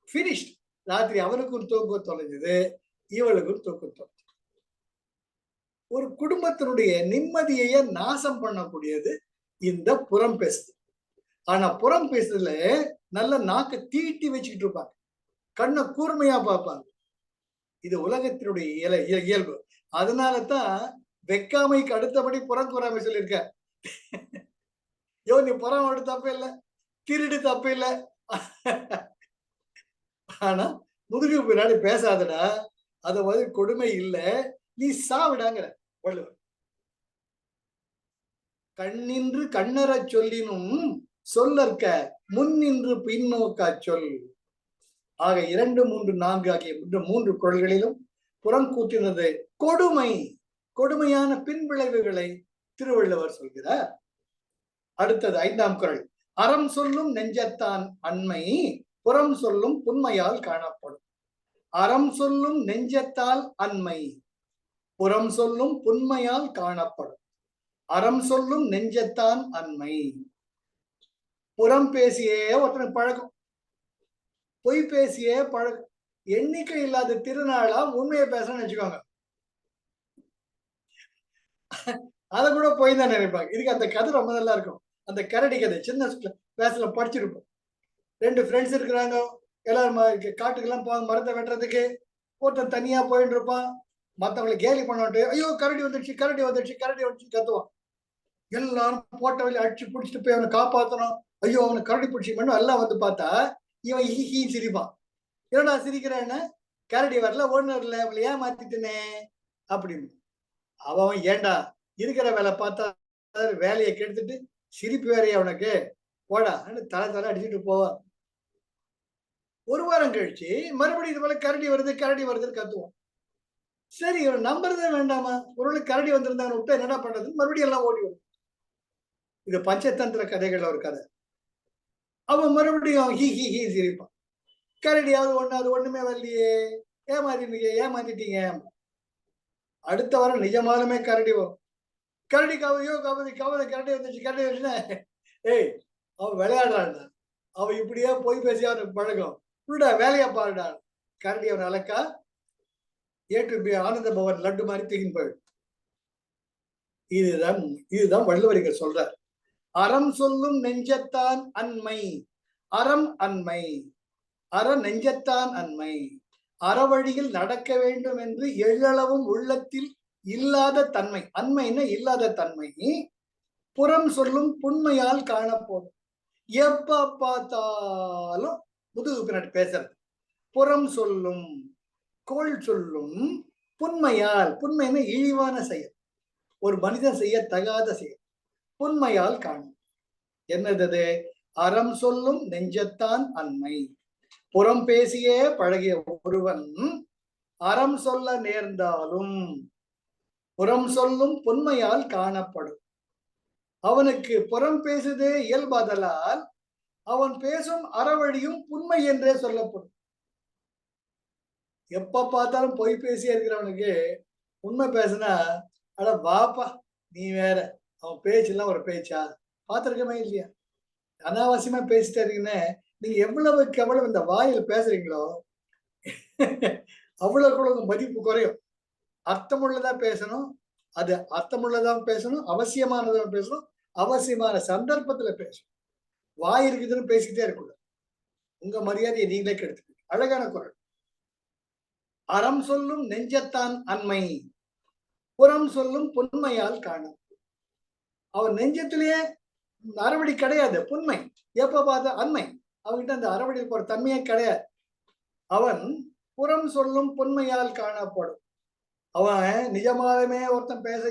பினிஷ்ட். ராத்திரி அவனுக்கும் தூக்கம் தொலைஞ்சது, இவளுக்கும் தூக்கம் தொலைஞ்சது. ஒரு குடும்பத்தினுடைய நிம்மதியையே நாசம் பண்ணக்கூடியது இந்த புறம் பேசுது. ஆனா புறம் பேசுறதுல நல்ல நாக்க தீட்டி வச்சுக்கிட்டு இருப்பாங்க, கண்ணை கூர்மையா பார்ப்பாங்க. இது உலகத்தினுடைய இயல்பு. அதனாலதான் வெக்காமைக்கு அடுத்தபடி புறங்கூறாமை சொல்லியிருக்க. யோ, நீ புறம் தப்பு இல்லை, திருடு தப்பு இல்லை, ஆனா முதுகு பின்னாடி பேசாதடா, அது வந்து கொடுமை இல்லை, நீ சாவிடாங்கிற வள்ளுவர். கண்ணின்று கண்ணற சொல்லினும் சொல்லற்க முன்னின்று பின்னோக்கா சொல். ஆக 2, 3, 4 ஆகிய 3 குறள்களிலும் புறங்கூட்டினது கொடுமை, கொடுமையான பின்விளைவுகளை திருவள்ளுவர் சொல்கிறார். அடுத்தது 5ஆம் குறள். அறம் சொல்லும் நெஞ்சத்தான் அண்மை, புறம் சொல்லும் புன்மையால் காணப்படும். அறம் சொல்லும் நெஞ்சத்தால் அண்மை, புறம் சொல்லும் புன்மையால் காணப்படும். அறம் சொல்லும் நெஞ்சத்தான் அண்மை. புறம் பேசியே ஒருத்தனுக்கு பழக்கம், பொய் பேசியே பழக்கம். எண்ணிக்கை இல்லாத திருநாளா உண்மையை பேசணும்னு வச்சுக்கோங்க, அதை கூட போய் தான் நினைப்பாங்க. இதுக்கு அந்த கதை ரொம்ப நல்லா இருக்கும். அந்த கரடி கதை சின்ன கிளாஸ்ல படிச்சிருப்போம். 2 ஃப்ரெண்ட்ஸ் இருக்கிறாங்க, எல்லாரும் காட்டுக்கெல்லாம் போவாங்க மரத்தை வெட்டுறதுக்கு. ஒருத்தன் தனியா போயிட்டு இருப்பான், மற்றவங்களை கேலி பண்ணிட்டு ஐயோ கரடி வந்துடுச்சு, கரடி வந்துடுச்சு, கரடி வந்துச்சு கத்துவான். எல்லாரும் போட்ட வழி அடிச்சு பிடிச்சிட்டு போய் அவனை காப்பாற்றணும். ஐயோ அவனை கரடி பிடிச்சி எல்லாம் வந்து பார்த்தா இவன் ஹீ சிரிப்பான். என்னடா சிரிக்கிறேன்னு? கரடி வரல, ஒண்ணு வரல, அவளை ஏமாத்திட்டனே அப்படின்னு. அவன் ஏண்டா இருக்கிற வேலை பார்த்தா வேலையை கெடுத்துட்டு சிரிப்பு வேறையா அவனுக்கு, போடா தலை தலை அடிச்சுட்டு போவான். ஒரு வாரம் கழிச்சு மறுபடியும் இது போல கரடி வருது, கரடி வருதுன்னு கத்துவோம். சரி, இவன் நம்புறதே வேண்டாமா? ஒரு கரடி வந்திருந்தா விட்டு என்னடா பண்றது, மறுபடியும் எல்லாம் ஓடி வரும். இது பஞ்சதந்திர கதைகள்ல ஒரு கதை. அவன் மறுபடியும் ஹி ஹி ஹி சிரிப்பான். கரடியாவது ஒண்ணு, அது ஒண்ணுமே வரலையே, ஏமாத்திட்டீங்க. அடுத்த வாரம் நிஜமாலுமே கரடி வரும். கரடி கவதையோ கவதை கவதை, கரடி வந்துச்சு, கரடி வந்துச்சுன்னா ஏய் அவன் விளையாடுறான்டா, அவன் இப்படியே போய் பேசி அவனுக்கு பழக்கம், விடா வேலையா பாருடா. கரடி அவன் அலக்கா ஏற்று ஆனந்த பவன் லட்டு மாதிரி தூக்கின்னு போயிடும். இதுதான் வள்ளுவரிகள் சொல்றார். அறம் சொல்லும் நெஞ்சத்தான் அண்மை, அறம் அண்மை, அற நெஞ்சத்தான் அண்மை. அறவழியில் நடக்க வேண்டும் என்று எள்ளளவும் உள்ளத்தில் இல்லாத தன்மை, அண்மைன்னு இல்லாத தன்மை, புறம் சொல்லும் புண்மையால் காணப்போடும். எப்ப பார்த்தாலும் முதுகு பின்னாடி பேசுறது. புறம் சொல்லும், கோள் சொல்லும், புண்மையால், புண்மைன்னு இழிவான செயல், ஒரு மனிதன் செய்ய தகாத செயல், புண்மையால் காணும். என்னது? அறம் சொல்லும் நெஞ்சத்தான் அண்மை. புறம் பேசியே பழகிய ஒருவன் அறம் சொல்ல நேர்ந்தாலும் புறம் சொல்லும் புண்மையால் காணப்படும். அவனுக்கு புறம் பேசுதே இயல்பாதலால் அவன் பேசும் அறவழியும் புண்மை என்றே சொல்லப்படும். எப்ப பார்த்தாலும் பொய் பேசியே இருக்கிறவனுக்கு உண்மை பேசுனா, அட வாப்பா நீ வேற, அவன் பேச்செல்லாம் ஒரு பேச்சா, பார்த்திருக்கமே இல்லையா? அனாவசியமா பேசிட்டே இருக்கீங்கன்னு நீங்க எவ்வளவுக்கு எவ்வளவு இந்த வாயில் பேசுறீங்களோ அவ்வளவு மதிப்பு குறையும். அர்த்தமுள்ளதா பேசணும், அது அர்த்தமுள்ளதா பேசணும், அவசியமானதா பேசணும், அவசியமான சந்தர்ப்பத்துல பேசணும். வாய் இருக்குதுன்னு பேசிக்கிட்டே இருக்கக்கூடாது. உங்க மரியாதையை நீங்களே கெடுத்து. அழகான குரல். அறம் சொல்லும் நெஞ்சத்தான் அண்மை, புறம் சொல்லும் புண்மையால் காணும். அவன் நெஞ்சத்திலேயே அறவழி கிடையாது, புண்மை. எப்ப பார்த்த அண்மை, அவன்கிட்ட அந்த அறவழியில் போற தன்மையே கிடையாது. அவன் புறம் சொல்லும் புண்மையால் காணப்படும். அவன் நிஜமாலுமே ஒருத்தன் பேச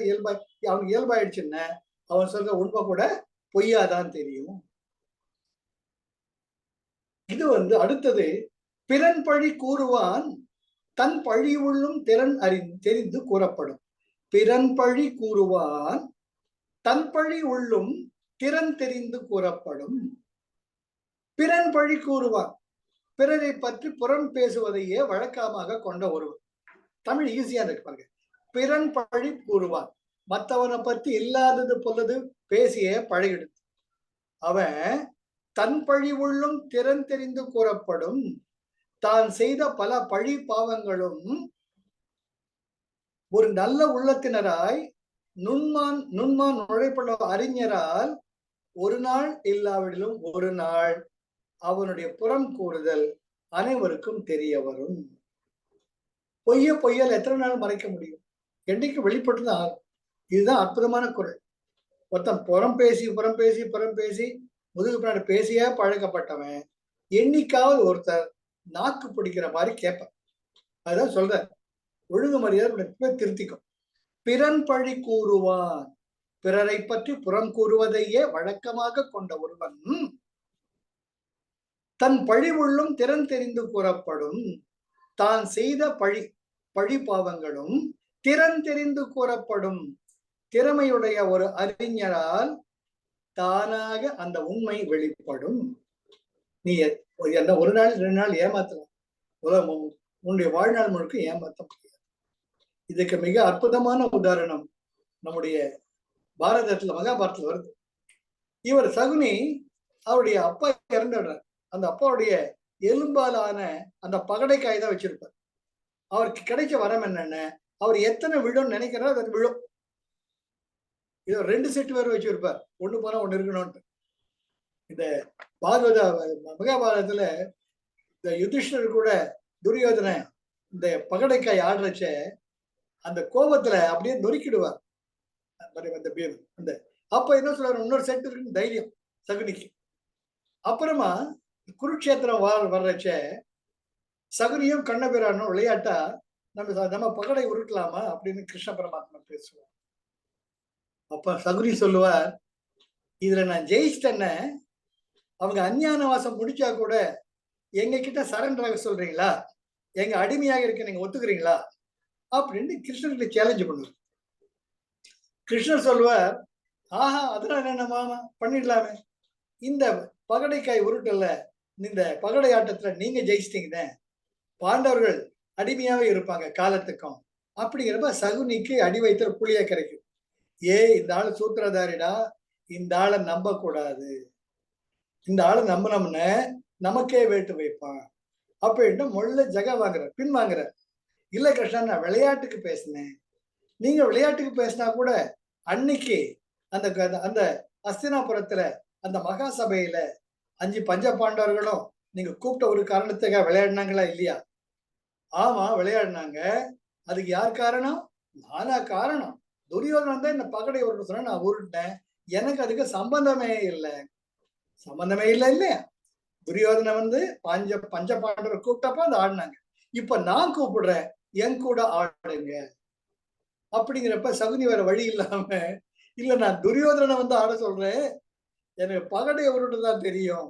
அவனுக்கு இயல்பாயிடுச்சுன்னு அவன் சொல்ற உண்மை கூட பொய்யாதான் தெரியும். இது அடுத்தது, பிறன் பழி கூறுவான் தன் பழி உள்ளும் திறன் தெரிந்து கூறப்படும். பிறன் பழி கூறுவான் தன் பழி உள்ளும் திறன் தெரிந்து கூறப்படும். பிறன் பழி கூறுவான், பிறரை பற்றி புறம் பேசுவதையே வழக்கமாக கொண்ட ஒருவர். தமிழ் ஈஸியா இருக்கு பாருங்க. பிறன் பழி கூறுவான், மற்றவனை பத்தி இல்லாதது பொல்லது பேசிய பழகிடுது. அவன் தன் பழி உள்ளும் திறன் தெரிந்து கூறப்படும். தான் செய்த பல பழி பாவங்களும் ஒரு நல்ல உள்ளத்தினராய் நுண்மான் நுழைப்புள்ள அறிஞரால் ஒரு நாள் இல்லாவிடிலும் ஒரு நாள் அவனுடைய புறம் கூறுதல் அனைவருக்கும் தெரிய வரும். பொய்யால் எத்தனை நாள் மறைக்க முடியும்? என்னைக்கு வெளிப்பட்டுதான் ஆகும். இதுதான் அற்புதமான குரல். ஒருத்தன் புறம் பேசி முதுகு பின்னாடி பேசியே பழக்கப்பட்டவன் என்னைக்காவது ஒருத்தர் நாக்கு பிடிக்கிற மாதிரி கேட்பான். அதான் சொல்ற, ஒழுங்கு மரியாதை திருத்திக்கும். பிறன் பழி கூறுவான், பிறரை பற்றி புறம் கூறுவதையே வழக்கமாக கொண்ட ஒருவன் தன் பழி உள்ளும் திறன் தெரிந்து கூறப்படும். தான் செய்த பழி பாவங்களும் திறன் தெரிந்து கூறப்படும். திறமையுடைய ஒரு அறிஞரால் தானாக அந்த உண்மை வெளிப்படும். நீ என்ன ஒரு நாள் 2 நாள் ஏமாத்தலாம், உன்னுடைய வாழ்நாள் முழுக்க ஏமாத்த முடியாது. இதுக்கு மிக அற்புதமான உதாரணம் நம்முடைய பாரதத்துல, மகாபாரதத்துல வருது. இவர் சகுனி, அவருடைய அப்பா இறந்துடுறார். அந்த அப்பாவுடைய எலும்பாலான அந்த பகடைக்காய் தான் வச்சிருப்பார். அவருக்கு கிடைச்ச வரம் என்னன்னு, அவர் எத்தனை விழும்னு நினைக்கிறார் அது விழும். இது 2 செட் வேறு வச்சிருப்பார், ஒண்ணு போனா ஒண்ணு இருக்கணும்ட்டு. இந்த மகாபாரதத்துல இந்த யுதிஷ்டர் கூட துரியோதன இந்த பகடைக்காய் ஆடுறச்ச அந்த கோபத்துல அப்படியே நொறுக்கிடுவார் அந்த. அப்ப என்ன சொல்றாரு, இன்னொரு செட் இருக்குன்னு தைரியம் சகுனிக்கு. அப்புறமா குருட்சேத்திரம் வர்றச்ச சகுனியும் கண்ணபிரானும் விளையாட்டா நம்ம பகடை உருட்டலாமா அப்படின்னு கிருஷ்ண பரமாத்மா பேசுவார். அப்ப சகுனி சொல்லுவார், இதுல நான் ஜெயிச்சிட்டேன்ன, அவங்க அஞ்ஞான வாசம் முடிச்சா கூட எங்க கிட்ட சரண்டர் ஆக சொல்றீங்களா, எங்க அடிமையாக இருக்க நீங்க ஒத்துக்கிறீங்களா அப்படின்னு கிருஷ்ணர்கிட்ட சேலஞ்ச் பண்ணுவார். கிருஷ்ணர் சொல்லுவார், ஆஹா அதெல்லாம் என்ன மாமா பண்ணிடலாமே, இந்த பகடைக்காய் உருட்டல்ல, இந்த பகடை ஆட்டத்துல நீங்க ஜெயிச்சிட்டீங்க, பாண்டவர்கள் அடிமையாவே இருப்பாங்க காலத்துக்கும் அப்படிங்கிறப்ப சகுனிக்கு அடி வைத்த புளிய கிடைக்கும். இந்த ஆளு சூத்திரதாரிடா, இந்த ஆளை நம்ப கூடாது, இந்த ஆளை நம்பினோம்னு நமக்கே வேட்டு வைப்பான் அப்படின்ட்டு மொள்ள ஜக பின் வாங்குற. இல்ல கிருஷ்ணா, நான் விளையாட்டுக்கு பேசினேன். நீங்க விளையாட்டுக்கு பேசினா கூட அன்னைக்கு அந்த அந்த அஸ்தினாபுரத்துல அந்த மகா சபையில 5 பஞ்ச பாண்டவர்களும் நீங்க கூப்பிட்ட ஒரு காரணத்துக்காக விளையாடினாங்களா இல்லையா? ஆமா விளையாடினாங்க. அதுக்கு யார் காரணம்? நானா காரணம். துரியோதனன் தான் இந்த பகடை உருட்டு சொன்னா நான் உருட்டேன், எனக்கு அதுக்கு சம்பந்தமே இல்லை. சம்பந்தமே இல்லை இல்லையா? துரியோதனன் பஞ்ச பாண்டவர் கூப்பிட்டப்ப அந்த ஆடினாங்க. இப்ப நான் கூப்பிடுறேன், என் கூட ஆடுங்க அப்படிங்கிறப்ப சகுனி வேற வழி இல்லாம, இல்ல நான் துரியோதனனை ஆட சொல்றேன், எனக்கு பகடை உருட்டுதான் தெரியும்,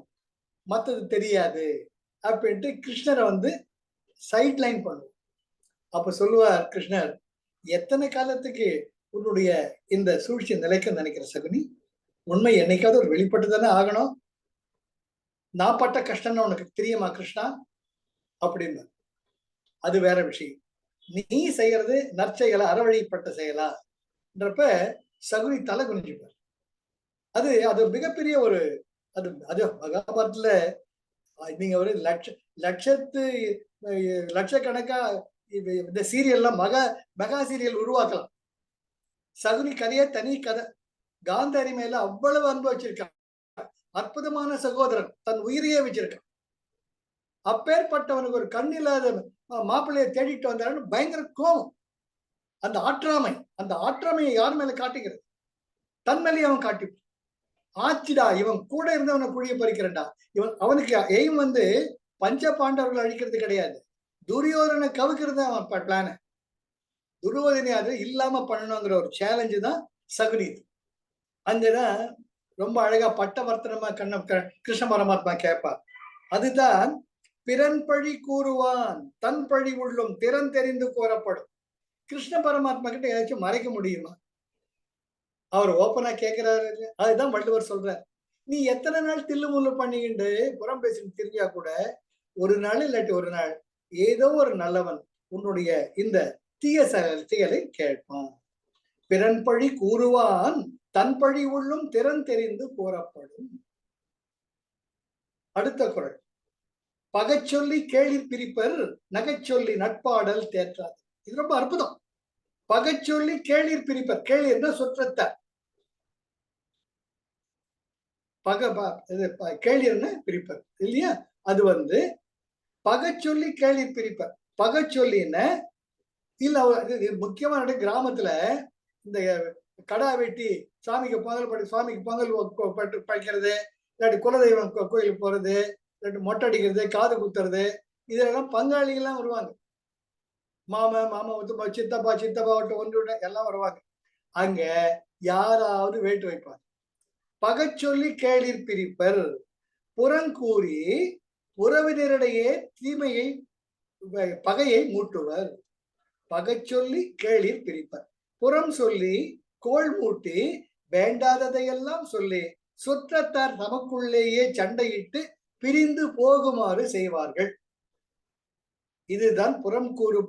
மத்தது தெரியாது அப்படின்ட்டு கிருஷ்ணரை சைட் லைன் பண்ணுவோம். அப்ப சொல்லுவார் கிருஷ்ணர், எத்தனை காலத்துக்கு உன்னுடைய இந்த சூழ்ச்சி நிலைக்க நினைக்கிற சகுனி? உண்மை என்னைக்காவது ஒரு வெளிப்பட்டு தானே ஆகணும். நான் பட்ட கஷ்டம்னு உனக்கு தெரியுமா கிருஷ்ணா அப்படின்னு. அது வேற விஷயம். நீ செய்யறது நற்செயலா அறவழிப்பட்ட செயலான்றப்ப சகுனி தலை குனிஞ்சுப்பார். அது மிகப்பெரிய ஒரு அது மகாபாரதத்துல நீங்க ஒரு லட்சக்கணக்கா இந்த சீரியல்லாம் மெகா சீரியல் உருவாக்கலாம். சகுனி கதையே தனி கதை. காந்தாரி மேல அவ்வளவு அன்பு வச்சிருக்கான். அற்புதமான சகோதரன், தன் உயிரையே வச்சிருக்கான். அப்பேற்பட்டவனுக்கு ஒரு கண் இல்லாத மாப்பிள்ளையை தேடிட்டு வந்தாருன்னு பயங்கர கோபம். அந்த ஆற்றாமையை யார் மேல காட்டிக்கிறது? தன் மேலேயே அவன் காட்டி ஆச்சுடா, இவன் கூட இருந்தவனை குழிய பறிக்கிறண்டா. அவனுக்கு எய்ம் பஞ்ச பாண்டவர்கள் அழிக்கிறது கிடையாது, துரியோதனை கவுக்கிறது அவன் பிளான. துரியோதனை அது இல்லாம பண்ணணுங்கிற ஒரு சேலஞ்சு தான் சகுனி. அங்கதான் ரொம்ப அழகா பட்டவர்த்தனமா கிருஷ்ண பரமாத்மா கேட்பார். அதுதான் பிறன் பழி கூறுவான் தன் பழி உள்ளும் திறன் தெரிந்து கூறப்படும். கிருஷ்ண பரமாத்மா கிட்ட ஏதாச்சும் மறைக்க முடியுமா? அவர் ஓப்பனா கேட்கிறாரு. அதுதான் வள்ளுவர் சொல்றார், நீ எத்தனை நாள் தில்லுமுல்லு பண்ணிக்கிண்டு புறம் பேசிட்டு தெரிஞ்சா கூட ஒரு நாள் இல்லாட்டி ஒரு நாள் ஏதோ ஒரு நல்லவன் உன்னுடைய இந்த தீய செயலை கேட்பான். பிறன் பழி கூறுவான் தன் பழி உள்ளும் திறன் தெரிந்து கூறப்படும். அடுத்த குறள், பகச்சொல்லி கேளிர் பிரிப்பர் நகைச்சொல்லி நட்பாடல் தேற்றாது. இது ரொம்ப அற்புதம். பகச்சொல்லி கேளிர் பிரிப்பர், கேளி என்ற சொற்றத்தார், கேளிர்னு பிரிப்பர் இல்லையா? அது பகச்சொல்லி கேளிர் பிரிப்பர். பகச்சொல்லின்னு இல்ல, முக்கியமான கிராமத்துல இந்த கடா வெட்டி சாமிக்கு பொங்கல் படைக்கிறது, இல்லாட்டி குலதெய்வம் கோயிலுக்கு போறது, இல்லாட்டி மொட்டை அடிக்கிறது, காது குத்துறது, இதெல்லாம் பங்காளிகள்லாம் வருவாங்க. மாமா சித்தப்பா ஒன்று எல்லாம் வருவாங்க. அங்க யாராவது வேட்டு வைப்பாங்க. பகச்சொல்லி கேளிர் பிரிப்பர், புறங்கூறி உறவினரிடையே தீமையை பகையை மூட்டுவர். பகச்சொல்லி கேளிர் பிரிப்பர், புறம் சொல்லி கோள் மூட்டி வேண்டாததையெல்லாம் சொல்லி சுற்றத்தார் தமக்குள்ளேயே சண்டையிட்டு பிரிந்து போகுமாறு செய்வார்கள். இதுதான் புறம் கூறு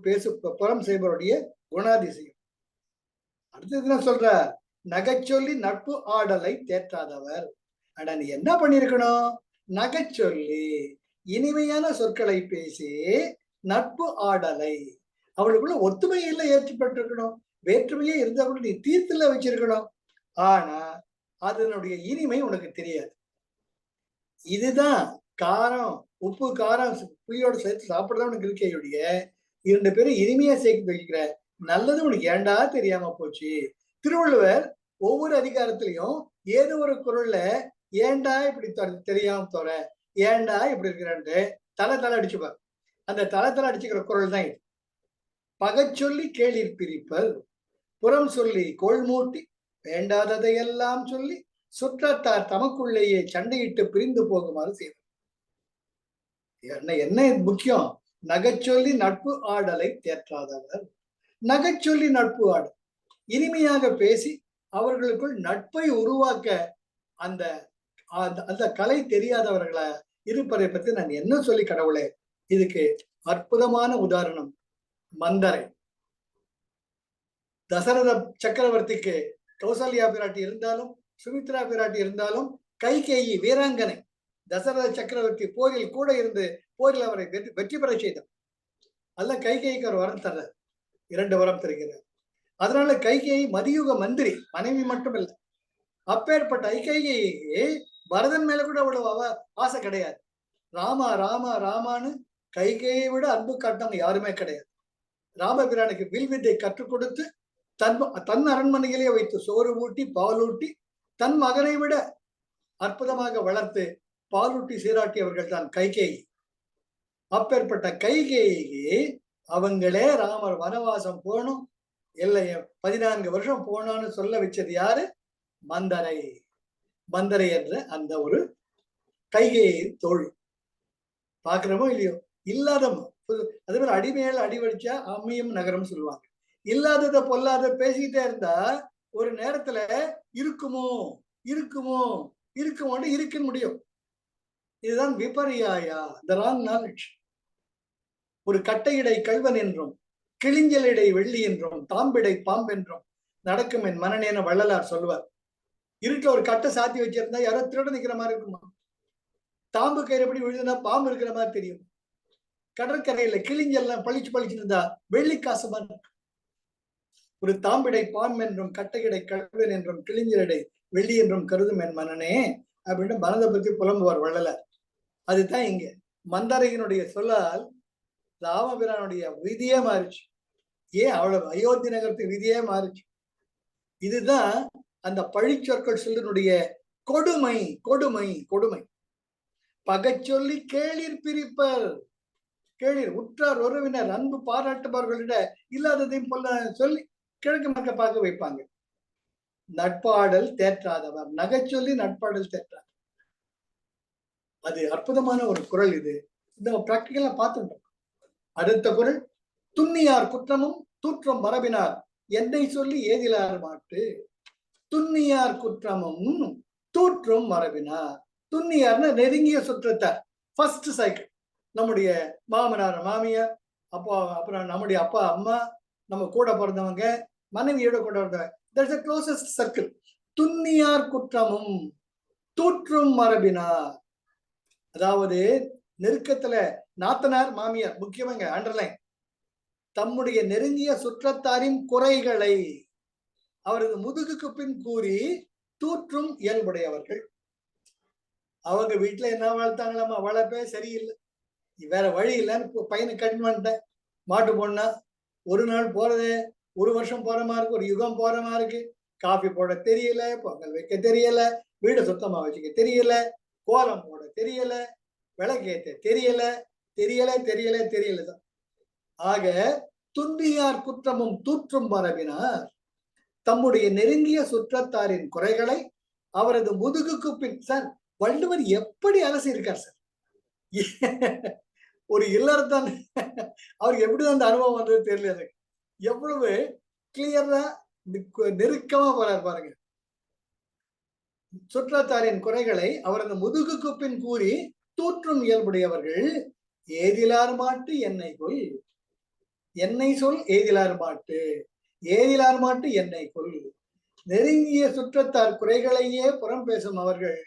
புறம் செய்பவருடைய குணாதிசயம். அடுத்தது என்ன சொல்ற, நகைச்சொல்லி நட்பு ஆடலை தேற்றாதவர். அட நீ என்ன பண்ணிருக்கணும், நகைச்சொல்லி இனிமையான சொற்களை பேசி நட்பு ஆடலை, அவளுக்குள்ள ஒத்துமையில ஏற்றுப்பட்டிருக்கணும், வேற்றுமையே இருந்தா கூட நீ தீர்த்துல வச்சிருக்கணும். ஆனா அதனுடைய இனிமை உனக்கு தெரியாது. இதுதான் காரம், உப்பு காரம் புளியோட சேர்த்து சாப்பிடதான் உனக்கு இருக்கையுடைய, இரண்டு பேரும் இனிமையா சேர்த்து வைக்கிற நல்லது உனக்கு ஏண்டா தெரியாம போச்சு. திருவள்ளுவர் ஒவ்வொரு அதிகாரத்திலையும் ஏதோ ஒரு குரல்ல ஏண்டா இப்படி தெரியாம தோற, ஏண்டா இப்படி இருக்கிறான்ட்டு தலை அடிச்சுப்பார். அந்த தலை அடிச்சுக்கிற குரல் தான் இது. பகச்சொல்லி கேளிர் பிரிப்பர், புறம் சொல்லி கோள் மூட்டி வேண்டாததையெல்லாம் சொல்லி சுற்றத்தார் தமக்குள்ளேயே சண்டையிட்டு பிரிந்து போகுமாறு செய்வார். என்ன முக்கியம், நகைச்சொல்லி நட்பு ஆடலை தேற்றாதவர். நகைச்சொல்லி நட்பு ஆடல், இனிமையாக பேசி அவர்களுக்குள் நட்பை உருவாக்க அந்த அந்த கலை தெரியாதவர்களை இருப்பதை பற்றி நான் என்ன சொல்லி கடவுளே. இதுக்கு அற்புதமான உதாரணம் மந்தரை. தசரத சக்கரவர்த்திக்கு கௌசல்யா பிராட்டி இருந்தாலும் சுமித்ரா பிராட்டி இருந்தாலும் கைகேயி வீராங்கனை, தசரத சக்கரவர்த்தி போரில் கூட இருந்து போரில் அவரை வெற்றி பெற செய்தார். அல்ல கைகேயிக்கு ஒரு வரம் தர்றார், 2 வரம் தருகிறார். அதனால கைகேயி மதியுக மந்திரி, மனைவி மட்டும் இல்லை. அப்பேற்பட்ட கைகேயிக்கு பரதன் மேல கூட அவ்வளவு ஆசை கிடையாது. ராமா ராமா ராமான்னு கைகேயை விட அன்பு காட்டவங்க யாருமே கிடையாது. ராமபிரானுக்கு வில்வித்தை கற்றுக் கொடுத்து தன் அரண்மனையிலே வைத்து சோறு ஊட்டி பாலூட்டி தன் மகனை விட அற்புதமாக வளர்த்து பாலூட்டி சீராட்டியவர்கள் தான் கைகேயி. அப்பேற்பட்ட கைகேயிக்கு அவங்களே ராமர் வனவாசம் போகணும், இல்லை 14 வருஷம் போனான்னு சொல்ல வச்சது யாரு, மந்தரை. மந்தரை என்ற அந்த ஒரு கைகேயின் தோழி. பாக்குறமோ இல்லையோ, இல்லாதமோ அதே மாதிரி அடிமையால அடிவடிச்சா அம்மியும் நகரம் சொல்லுவாங்க. இல்லாதத பொல்லாத பேசிக்கிட்டே இருந்தா ஒரு நேரத்துல இருக்குமோ இருக்குமோ இருக்குமோன்னு இருக்க முடியும். இதுதான் விபரியாயா, த ராங் நாலேஜ். ஒரு கட்டையிடை கல்வன் என்றும் கிளிஞ்சலிடை வெள்ளி என்றும் தாம்பிடை பாம்பென்றும் நடக்கும் என் மனநேன வள்ளலார் சொல்லுவார். இருட்டுல ஒரு கட்டை சாத்தி வச்சிருந்தா யாரோ திருட நிக்கிற மாதிரி இருக்குமா? தாம்பு கயிறு எப்படி விழுதுன்னா பாம்பு இருக்கிற மாதிரி தெரியும். கடற்கரையில கிளிஞ்செல்லாம் பளிச்சு இருந்தா வெள்ளி காசு மாதிரி. ஒரு தாம்பிடை பாம்பு என்றும் கட்டையிடை கல்வன் என்றும் கிளிஞ்சலிடை வெள்ளி என்றும் கருதும் என் மனனே அப்படின்னு மனதை பத்தி புலம்புவார் வள்ளலார். அதுதான் இங்க மந்தரையினுடைய சொல்லால் ராமபிரானுடைய விதியே மாறிச்சு. ஏன் அவ்வளவு அயோத்தி நகரத்து விதியே மாறிச்சு. இதுதான் அந்த பழிச்சொற்கள் சொல்லினுடைய கொடுமை கொடுமை கொடுமை. பகச்சொல்லி கேளிர் பிரிப்பர், கேளிர் உற்றார் உறவினர் அன்பு பாராட்டுபவர்களிட இல்லாததையும் சொல்லி கிழக்கு மக்க பார்க்க வைப்பாங்க. நட்பாடல் தேற்றாதவர், நகைச்சொல்லி நட்பாடல் தேற்றார். அது அற்புதமான ஒரு குறள். இது இந்த பிராக்டிக்கலா பார்த்துட்டோம். அடுத்த குறள், துன்னியார் குற்றமும் தூற்றம் மரபினார் என்னை சொல்லி ஏதிலார் மாட்டு. துன்னியார் குற்றமும் தூற்றும் மரபினார். துன்னியார்னா நெருங்கிய சுற்றத்தார். ஃபர்ஸ்ட் சைக்கிள் நம்முடைய மாமனார் மாமியார், அப்போ அப்புறம் நம்முடைய அப்பா அம்மா, நம்ம கூட பிறந்தவங்க, மனைவியோட கூட பிறந்தவங்க. That's a closest circle. துன்னியார் குற்றமும் தூற்றும் மரபினார். அதாவது நெருக்கத்துல நாத்தனார் மாமியார், முக்கியமாங்க அண்டர்லைன், தம்முடைய நெருங்கிய சுற்றத்தாரின் குறைகளை அவரது முதுகுக்கு பின் கூறி தூற்றும் இயல்புடையவர்கள். அவங்க வீட்டுல என்ன வளர்த்தாங்களாமா, வளர்ப்பே சரியில்லை, வேற வழி இல்லைன்னு பையனை கட்டின்னு வந்துட்டேன். மாட்டு பொண்ணா ஒரு நாள் போறதே 1 வருஷம் போற மாதிரி இருக்கு, ஒரு யுகம் போற மாதிரி இருக்கு. காஃபி போட தெரியல, பொங்கல் வைக்க தெரியல, வீடை சுத்தமா வச்சுக்க தெரியல, கோலம் போட தெரியல, விளக்கேற்ற தெரியல, தெரியல தெரியல தெரியலதான். ஆக துன்னியார் குற்றமும் தூற்றும் மரபினார் தம்முடைய நெருங்கிய சுற்றத்தாரின் குறைகளை அவரது முதுகுக்கு பின். சார், வள்ளுவர் எப்படி அலசி இருக்கார் சார். ஒரு இல்லறத்தான் அவருக்கு எப்படிதான் அந்த அனுபவம் வந்தது தெரியல எனக்கு. எவ்வளவு கிளியரா நெருக்கமா போறாரு பாருங்க. சுற்றத்தாரின் குறைகளை அவரது முதுகுக்கு பின் கூறி தூற்றும் இயல்புடையவர்கள் ஏதிலார் மாட்டு என்னை கொல். என்னை சொல் ஏதிலார் மாட்டு, ஏதிலார் மாட்டு என்னை கொல். நெருங்கிய சுற்றத்தார் குறைகளையே புறம் பேசும் அவர்கள்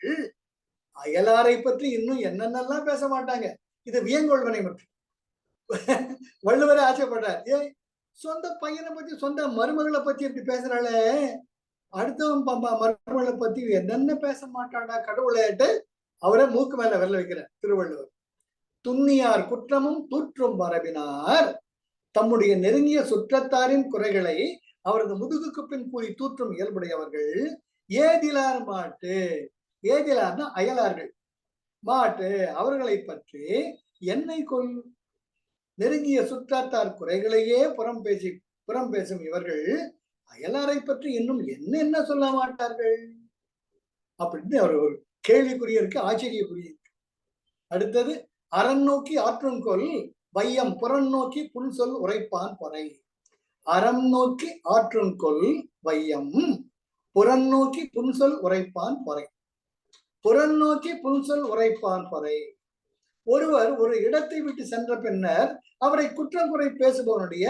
அயலாரை பற்றி இன்னும் என்னென்னலாம் பேச மாட்டாங்க. இது வியங்கொள்வனை மட்டும். வள்ளுவரே ஆச்சரியப்படுறார். சொந்த பையனை பத்தி, சொந்த மருமகளை பத்தி எப்படி பேசுறாளே, அடுத்தவன் மருமகளை பத்தி என்னென்ன பேச மாட்டாடா கடவுளேட்டு அவரை மூக்கு மேல வெல்ல வைக்கிறார் திருவள்ளுவர். துன்னியார் குற்றமும் தூற்றும் மரபினார் தம்முடைய நெருங்கிய சுற்றத்தாரின் குறைகளை அவரது முதுகுக்கு பின் கூறி தூற்றும் இயல்புடையவர்கள் ஏதிலார் மாட்டு. ஏதிலார்னா அயலார்கள். மாட்டு அவர்களை பற்றி என்னை கொல். நெருங்கிய சுற்றத்தார் குறைகளையே புறம் பேசும் இவர்கள் அயலாரை பற்றி இன்னும் என்ன சொல்ல மாட்டார்கள் அப்படின்னு அவர் ஒரு கேள்விக்குரிய இருக்கு, ஆச்சரியக்குரிய இருக்கு. அடுத்தது, அரண் நோக்கி ஆற்றுங்கொல் வையம் புறம் நோக்கி புன் சொல் உரைப்பான் பொறை. அறம் நோக்கி ஆற்றுங்கொல் வையம் புறம் நோக்கி புன்சொல் உரைப்பான் பொறை. புறம் நோக்கி புன்சொல் உரைப்பான் பொறை. ஒருவர் ஒரு இடத்தை விட்டு சென்ற பின்னர் அவரை குற்றம் குறை பேசுபவனுடைய,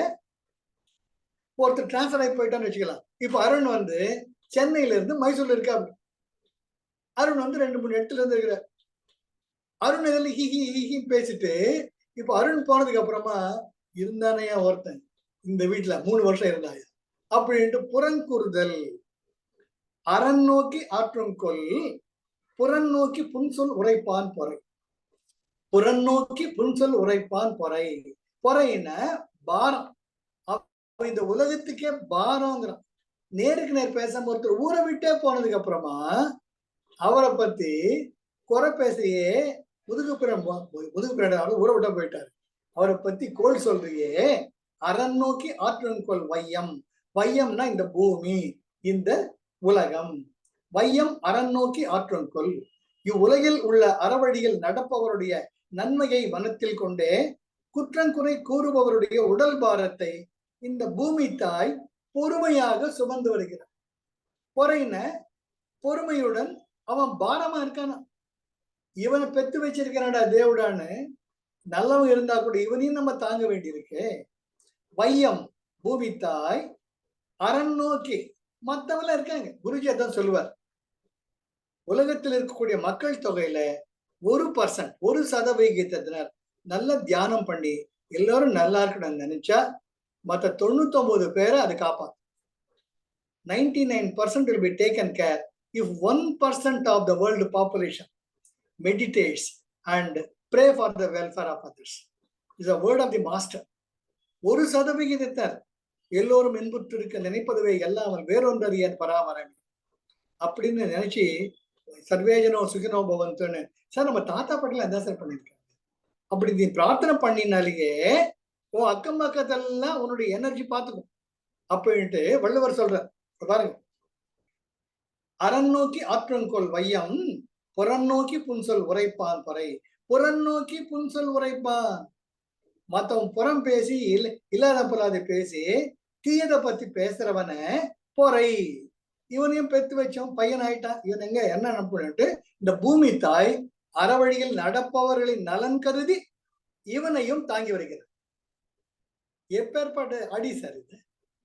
ஒருத்தர் டிரான்ஸ்பர் ஆகி போயிட்டான்னு வச்சுக்கலாம். இப்ப அருண் வந்து சென்னையில இருந்து மைசூர்ல இருக்கா. அருண் வந்து 2-3 இடத்துல இருந்து இருக்கிறார். அருண் இதில் ஹிஹி பேசிட்டு, இப்ப அருண் போனதுக்கு அப்புறமா இருந்தானையா ஒருத்தன் இந்த வீட்டுல 3 வருஷம் இருந்தாயா அப்படின்ட்டு புறங்கூறுதல். அரண் நோக்கி ஆற்றும் கொல் புறம் நோக்கி புன்சொல் உரைப்பான் பொறை. புறம் நோக்கி புன்சொல் உரைப்பான் பொறை. பொறையின பாரம். இந்த உலகத்துக்கே பாரங்கிறான். நேருக்கு நேர் பேசாம ஒருத்தர் ஊரை விட்டே போனதுக்கு அப்புறமா அவரை பத்தி குறை பேசுறியே, முதுகு பின்னாடி ஊரை விட்டா போயிட்டாரு, அவரை பத்தி கோல் சொல்றியே. அரண் நோக்கி ஆற்றுங்கொல் வையம். வையம்னா இந்த பூமி, இந்த உலகம். வையம் அரண் நோக்கி ஆற்றுங்கொல். இவ்வுலகில் உள்ள அறவழியில் நடப்பவருடைய நன்மையை வனத்தில் கொண்டே குற்றங்குறை கூறுபவருடைய உடல் பாரத்தை இந்த பூமி தாய் பொறுமையாக சுமந்து வருகிறார். பொறையின பொறுமையுடன் அவன் பாரமா இருக்கானா. இவனை பெத்து வச்சிருக்கிறான்டா தேவடான்னு நல்லவன் இருந்தா கூட இவனையும் நம்ம தாங்க வேண்டியிருக்கு. வையம் பூமி தாய் அரண் நோக்கி மத்தவெல்லாம் இருக்காங்க. குருஜி அதான் சொல்லுவார், உலகத்தில் இருக்கக்கூடிய மக்கள் தொகையில 1%, 1% நல்ல தியானம் பண்ணி எல்லாரும் நல்லா இருக்கணும்னு நினைச்சா மற்ற 99 பேரை அது காப்பாத்து. 99% will be taken care if 1% of the world population meditates and pray for the welfare of others. Is a word of the master. 1% எல்லோரும் இன்புற்று இருக்க நினைப்பதுவே எல்லாம் வேறொன்றறிய பராமரம் அப்படின்னு நினைச்சு சர்வேஜனோ சுகினோ பவந்துன்னு. சார், நம்ம தாத்தா பாட்டில என்ன சார் பண்ணிருக்காங்க. அப்படி நீ பிரார்த்தனை பண்ணினாலேயே உன் அக்கம் பக்கத்தெல்லாம் உன்னுடைய எனர்ஜி பார்த்துக்கும் அப்படின்ட்டு வள்ளுவர் சொல்ற பாருங்க. அரண் நோக்கி ஆற்றுங்கொல் வையம் புறநோக்கி புன்சொல் உரைப்பான் பறை. புறநோக்கி புன்சொல் உரைப்பான். மத்தவன் புறம் பேசி இல்லாத பொல்லாத பேசி தீயதை பத்தி பேசுறவன பொறை. இவனையும் பெத்து வச்சோம், பையன் ஆயிட்டான். இவன் எங்க என்ன நினைப்புட்டு இந்த பூமி தாய் அறவழியில் நடப்பவர்களின் நலன் கருதி இவனையும் தாங்கி வருகிறார். எப்பேற்பட்ட அடி சார் இது?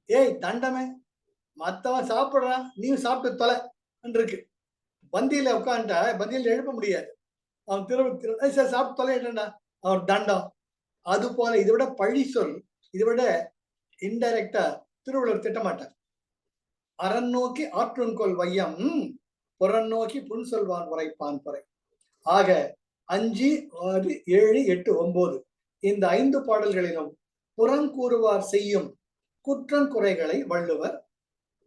ஏய் தண்டமே, மத்தவன் சாப்பிடுறான், நீயும் சாப்பிட்டு தொலை இருக்கு. பந்தியில உட்காந்துட்டா பந்தியில எழுப்ப முடியாது. அவன் சார் சாப்பிட்டு தொலைட்டா அவன் தண்டம். அது போல இதை விட பழி சொல், இதை விட இன்டைரக்டா திருவள்ளுவர் திட்டமாட்டார். அரண் நோக்கி ஆற்றுங்கொள் வையம், புறன் நோக்கி புன் சொல்வான் உரைப்பான் பொறை. ஆக 5, 6, 7, 8, 9 இந்த 5 பாடல்களிலும் புறங்கூறுவார் செய்யும் குற்றங்குறைகளை வள்ளுவர்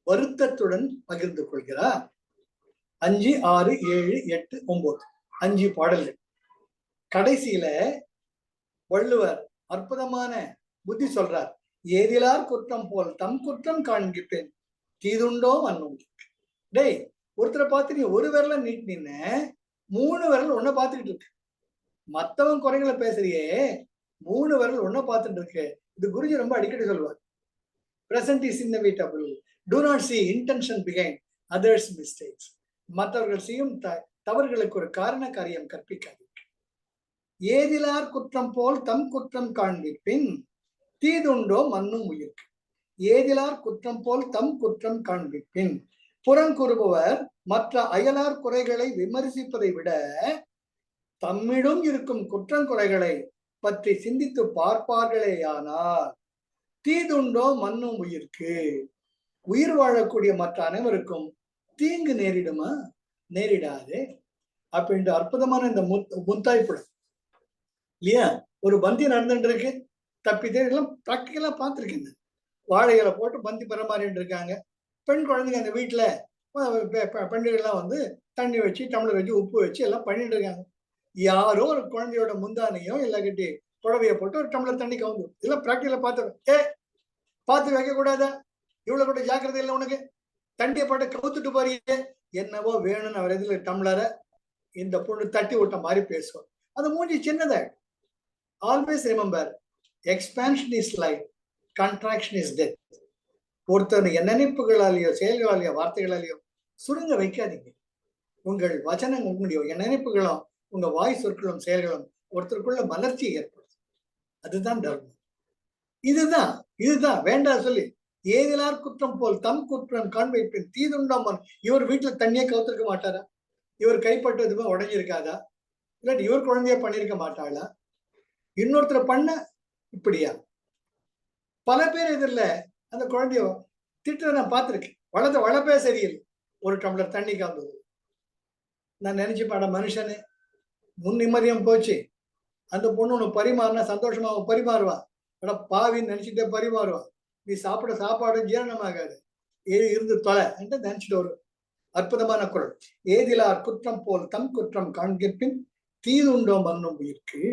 வருத்தத்துடன் பகிர்ந்து கொள்கிறார். 5, 6, 7, 8, 9 5 பாடல்கள். கடைசியில வள்ளுவர் அற்புதமான புத்தி சொல்றார். ஏதிலார் குற்றம் போல் தம் குற்றம் காண்கிப்பேன் தீதுண்டோ மண்ணும். டேய், ஒருத்தரை பார்த்து நீ ஒரு விரல நீட்டின 3 விரல் ஒன்ன பார்த்துக்கிட்டு இருக்கு. மத்தவன் குறைகளை பேசுறியே, 3 விரல் ஒன்ன பார்த்துட்டு இருக்கு. இது குருஜி ரொம்ப அடிக்கடி சொல்வார். Present is inevitable. Do not see intention behind others' mistakes. மற்றவர்கள் செய்யும் தவறுகளுக்கு ஒரு காரண காரியம் கற்பிக்காது. ஏதிலார் குற்றம் போல் தம் குற்றம் காண்பிப்பின் தீதுண்டோ மண்ணும் உயிர்க்கு. ஏதிலார் குற்றம் போல் தம் குற்றம் காண்பிப்பின். புறங்கூறுபவர் மற்ற அயலார் குறைகளை விமர்சிப்பதை விட தம்மிடம் இருக்கும் குற்றங்குறைகளை பற்றி சிந்தித்து பார்ப்பார்களேயானால் தீதுண்டோ மண்ணும் உயிர்க்கு. உயிர் வாழக்கூடிய மற்ற அனைவருக்கும் தீங்கு நேரிடுமா? நேரிடாது. அப்படின்ற அற்புதமான இந்த முத்தாய்ப்புடன் இல்லையா ஒரு பந்தி நடந்துட்டு இருக்கு. தப்பி தேடிலாம் பிராக்டிக்கலா பார்த்துருக்கேன். வாழைகளை போட்டு பந்தி பரமாறிட்டு இருக்காங்க. பெண் குழந்தைங்க அந்த வீட்டுல பெண்கள்லாம் வந்து தண்ணி வச்சு டம்ளர் வச்சு உப்பு வச்சு எல்லாம் பண்ணிட்டு இருக்காங்க. யாரோ ஒரு குழந்தையோட முந்தானையும் இல்லாட்டி புடவைய போட்டு ஒரு டம்ளர் தண்ணி கவுந்து இதெல்லாம் பிராக்டிக்கலா பார்த்து பார்த்து வைக்க கூடாதா? இவ்வளவு கூட ஜாக்கிரதை இல்லை உனக்கு? தண்டியை போட்டு கவுத்துட்டு போறீங்க. என்னவோ வேணும்னு அவர் எதுல டம்ளரை இந்த பொண்ணு தட்டி விட்ட மாதிரி பேசுவோம். அது மூஞ்சி சின்னதா. Always remember, expansion is life, contraction is death. ஒருத்தர் நினைப்புகளாலேயோ செயல்களாலேயோ வார்த்தைகளாலேயோ சுருங்க வைக்காதீங்க. உங்கள் வச்சனம் உங்களுடைய நினைப்புகளும் உங்க வாய் சொற்களும் செயல்களும் ஒருத்தருக்குள்ள மலர்ச்சியை ஏற்படுது. அதுதான் தர்மம். இதுதான் வேண்டாம் சொல்லி ஏதிலார் குற்றம் போல் தம் குற்றம் காண்பிப்பின் தீதுண்டாமன். இவர் வீட்டுல தண்ணியே கவுத்திருக்க மாட்டாரா? இவர் கைப்பட்டு எதுவுமே உடஞ்சிருக்காதா? இல்லாட்டி இவர் குழந்தைய பண்ணிருக்க மாட்டாளா? இன்னொருத்தர் பண்ண இப்படியா? பல பேர் எதிரில அந்த குழந்தைய திட்ட நான் பார்த்திருக்கேன். வளப்பே சரியில்லை. ஒரு டம்ளர் தண்ணி காந்தது. நான் நினைச்சு பாட மனுஷனு முன் நிம்மதியம் போச்சு. அந்த பொண்ணு உனக்கு பரிமாறினா சந்தோஷமா பரிமாறுவா. பாவின்னு நினைச்சுட்டே பரிமாறுவா. நீ சாப்பிட சாப்பாடு ஜீரணமாகாது. இருந்து தொலை என்று நினைச்சிட்டு ஒரு அற்புதமான குரல். ஏதிலார் குற்றம் போல் தம் குற்றம் காண்கிப்பின் தீதுண்டோ மண்ணும் உயிர்க்கு.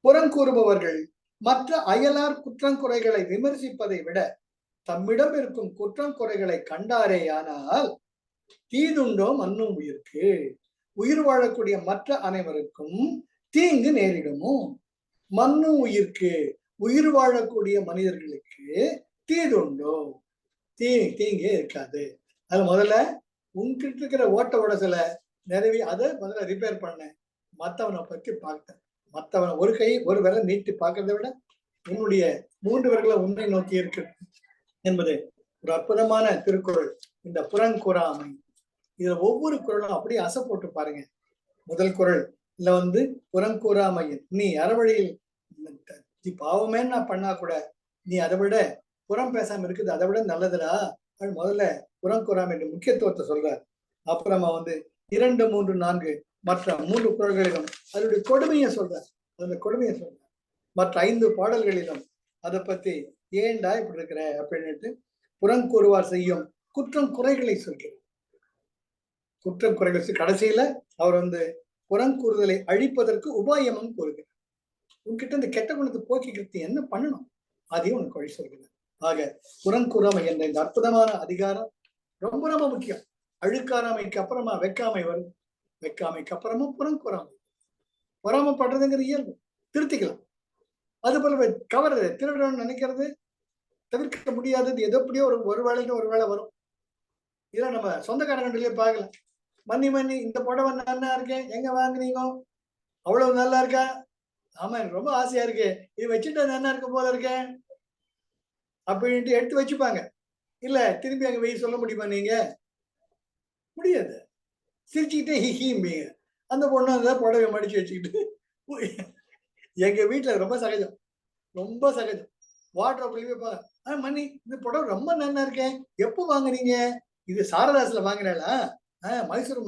புறங்கூறுபவர்கள் மற்ற அயலார் குற்றங்குறைகளை விமர்சிப்பதை விட தம்மிடம் இருக்கும் குற்றங்குறைகளை கண்டாரேயானால் தீதுண்டோ மண்ணும் உயிர்க்கு. உயிர் வாழக்கூடிய மற்ற அனைவருக்கும் தீங்கு நேரிடுமோ. மண்ணும் உயிர்க்கு, உயிர் வாழக்கூடிய மனிதர்களுக்கு தீதுண்டோ, தீங்கே இருக்காது. அது முதல்ல உன்கிட்ட இருக்கிற ஓட்ட உடசல நிறைவே அதை முதல்ல ரிப்பேர் பண்ண. மற்றவனை பற்றி பார்த்தேன். மற்றவனை ஒரு கை ஒரு விரலை நீட்டி பார்க்கறதை விட உன்னுடைய 3 விரல்களை உன்னை நோக்கி இருக்கு என்பது ஒரு அற்புதமான திருக்குறள். இந்த புறங்கூறாமை இதுல ஒவ்வொரு குறளும் அப்படியே அசை போட்டு பாருங்க. முதல் குறள் இல்ல வந்து புறங்கூறாமையின் நீ அறவழியில் பாவமே நான் பண்ணா கூட நீ அதை விட புறம் பேசாம இருக்குது, அதை விட நல்லதுடா. முதல்ல புறங்கூறாமை முக்கியத்துவத்தை சொல்றார். அப்புறமா வந்து 2, 3, 4 மற்ற 3 குறள்களிலும் அதனுடைய கொடுமையை சொல்றார். அந்த கொடுமையை சொல்றார். மற்ற 5 பாடல்களிலும் அதை பத்தி ஏண்டா இப்படி இருக்கிற அப்படின்னுட்டு புறங்கூறுவார் செய்யும் குற்றம் குறைகளை சொல்கிறார். குற்றம் குறைகள் கடைசியில அவர் வந்து புறங்கூறுதலை அழிப்பதற்கு உபாயமும் கூறுகிறார். உன்கிட்ட இந்த கெட்ட குணத்தை போக்கிக்கிறது என்ன பண்ணணும் அதையும் உனக்கு வழி சொல்கிறார். ஆக புறங்கூறாமை என்ற இந்த அற்புதமான அதிகாரம் ரொம்ப ரொம்ப முக்கியம். அழுக்காராமைக்கு அப்புறமா வெக்காமை வரும். வைக்காமைக்கு அப்புறமும் புறம் கூறாமை. பொறாமப்படுறதுங்கிற இயல்பு, திருத்திக்கலாம். அது போல கவர்றது, திருடணும்னு நினைக்கிறது தவிர்க்க முடியாதது. எது எப்படியோ ஒரு வேலைக்கு ஒரு வேலை வரும். இதெல்லாம் நம்ம சொந்தக்காரங்கள்லயே பார்க்கலாம். மன்னி மன்னி இந்த புடவை நல்லா இருக்கேன், எங்க வாங்குனீங்க? அவ்வளவு நல்லா இருக்கா? ஆமா, எனக்கு ரொம்ப ஆசையா இருக்கு, இது வச்சுட்டு நல்லா இருக்க போல இருக்கேன் அப்படின்ட்டு எடுத்து வச்சுப்பாங்க. இல்ல திரும்பி அங்க போய் சொல்ல முடியுமா நீங்க? முடியாது. சிரிச்சுக்கிட்டே ஹிஹிம்பீங்க. அந்த பொண்ணு அந்த புடவை மடிச்சு வச்சுக்கிட்டு எங்க வீட்டுல ரொம்ப சகஜம், ரொம்ப சகஜம். வாட்ரோப்லயே மணி இந்த புடவை ரொம்ப நல்லா இருக்கேன், எப்போ வாங்குனீங்க? இது சாரதாஸ்ல வாங்கினாலா? மைசூர்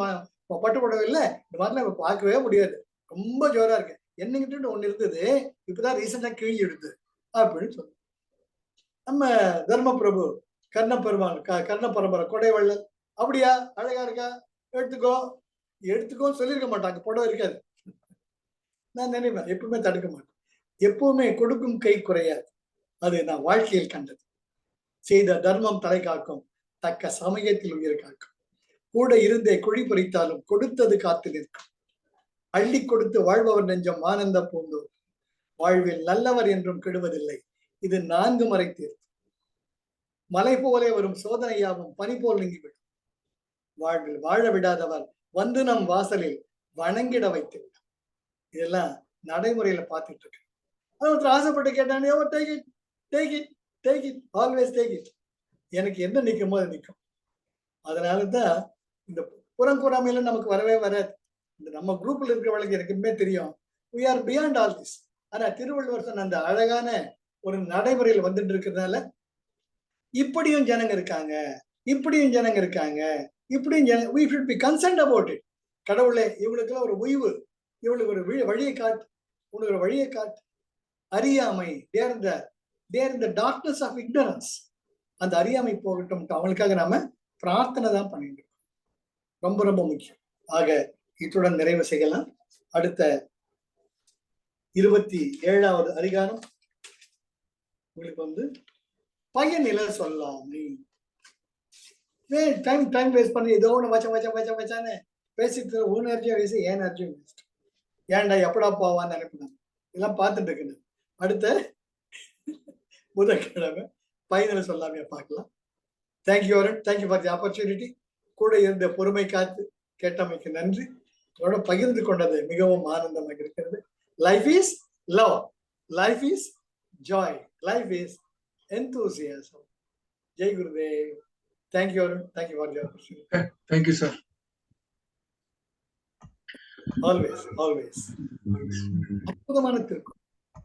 பட்டு புடவை இல்ல, இந்த மாதிரிலாம் பார்க்கவே முடியாது, ரொம்ப ஜோரா இருக்கு. என்னகிட்ட ஒண்ணு இருந்தது, இப்பதான் ரீசெண்டா கிழிஞ்சு எடுத்து அப்படின்னு சொல்லு. நம்ம தர்ம பிரபு கர்ண பெருமாள் கர்ண பரம்பரை கொடைவள்ளல், அப்படியா அழகா இருக்கா, எடுத்துக்கோ எடுத்துக்கோ சொல்லியிருக்க மாட்டாங்க, புடவை இருக்காது. நான் நினைப்பேன், எப்பவுமே தடுக்க மாட்டேன். எப்பவுமே கொடுக்கும் கை குறையாது, அது நான் வாழ்க்கையில் கண்டது. செய்த தர்மம் தலை காக்கும், தக்க சமயத்தில் உயிர் காக்கும். கூட இருந்தே குழி பறித்தாலும் கொடுத்தது காத்து நிற்கும். அள்ளி கொடுத்து வாழ்பவர் நெஞ்சம் ஆனந்த பூந்தோர். வாழ்வில் நல்லவர் என்றும் கெடுவதில்லை, இது 4 முறை தீர்த்து. மலை போலே வரும் சோதனையாவும் பனி போல் நீங்கிவிடும். வாழ்வில் வாழ விடாதவர் வந்து நம் வாசலில் வணங்கிட வைத்து விடும். இதெல்லாம் நடைமுறையில பார்த்துட்டு இருக்கு. ஒருத்தர் ஆசைப்பட்டு கேட்டானே, take it take it take it always take it. எனக்கு என்ன நிற்குமோ அது நிற்கும். அதனாலதான் இந்த புறங்கூறாமையில நமக்கு வரவே வராது. இந்த நம்ம குரூப்ல இருக்கிறவங்களுக்கு எனக்குமே தெரியும், we are beyond all this. ஆனா திருவள்ளுவர் சொன்ன அந்த அழகான ஒரு நடைமுறையில் வந்துட்டு இருக்கிறதுனால இப்படியும் ஜனங்க இருக்காங்க, இப்படியும் ஜனங்க இருக்காங்க, இப்படியும் we should be concerned about it. கடவுளே, இவளுக்கெல்லாம் ஒரு உய்வு, இவளுக்கு ஒரு வழியை காட்டு, உனக்கு ஒரு வழியை காட்டு. அறியாமை, they are in the darkness of ignorance. அந்த அறியாமை போகட்டும், அவங்களுக்காக நாம பிரார்த்தனை தான் பண்ணிட்டு இருக்கோம். ரொம்ப ரொம்ப முக்கியம். ஆக இத்துடன் நிறைவு செய்யலாம். அடுத்த 27வது அதிகாரம் உங்களுக்கு பயனில சொல்லாமை. டைம் வேஸ்ட் பண்ணி ஏதோ ஒண்ணு வச்சானே பேசிட்டு உன் எனர்ஜியும் வேஸ்ட், ஏன் எனர்ஜியும் வேஸ்ட். ஏன்டா எப்படா போவான்னு நினைப்பேன். இதெல்லாம் பார்த்துட்டு இருக்கேன். அடுத்த புதன்கிழமை பயனில சொல்லாமைய பார்க்கலாம். Thank you Arun, thank you for the opportunity. கூட இருந்த பொறுமை காத்து கேட்டமைக்கு நன்றி. அதோட பகிர்ந்து கொண்டது மிகவும் ஆனந்தமாக இருக்கிறது. Life is love, life is Joy, life is enthusiasm. Jai Gurudev. Thank you, Arun. Thank you for the opportunity. Thank you, sir. Always, always. அற்புதமான திருக்குறள்.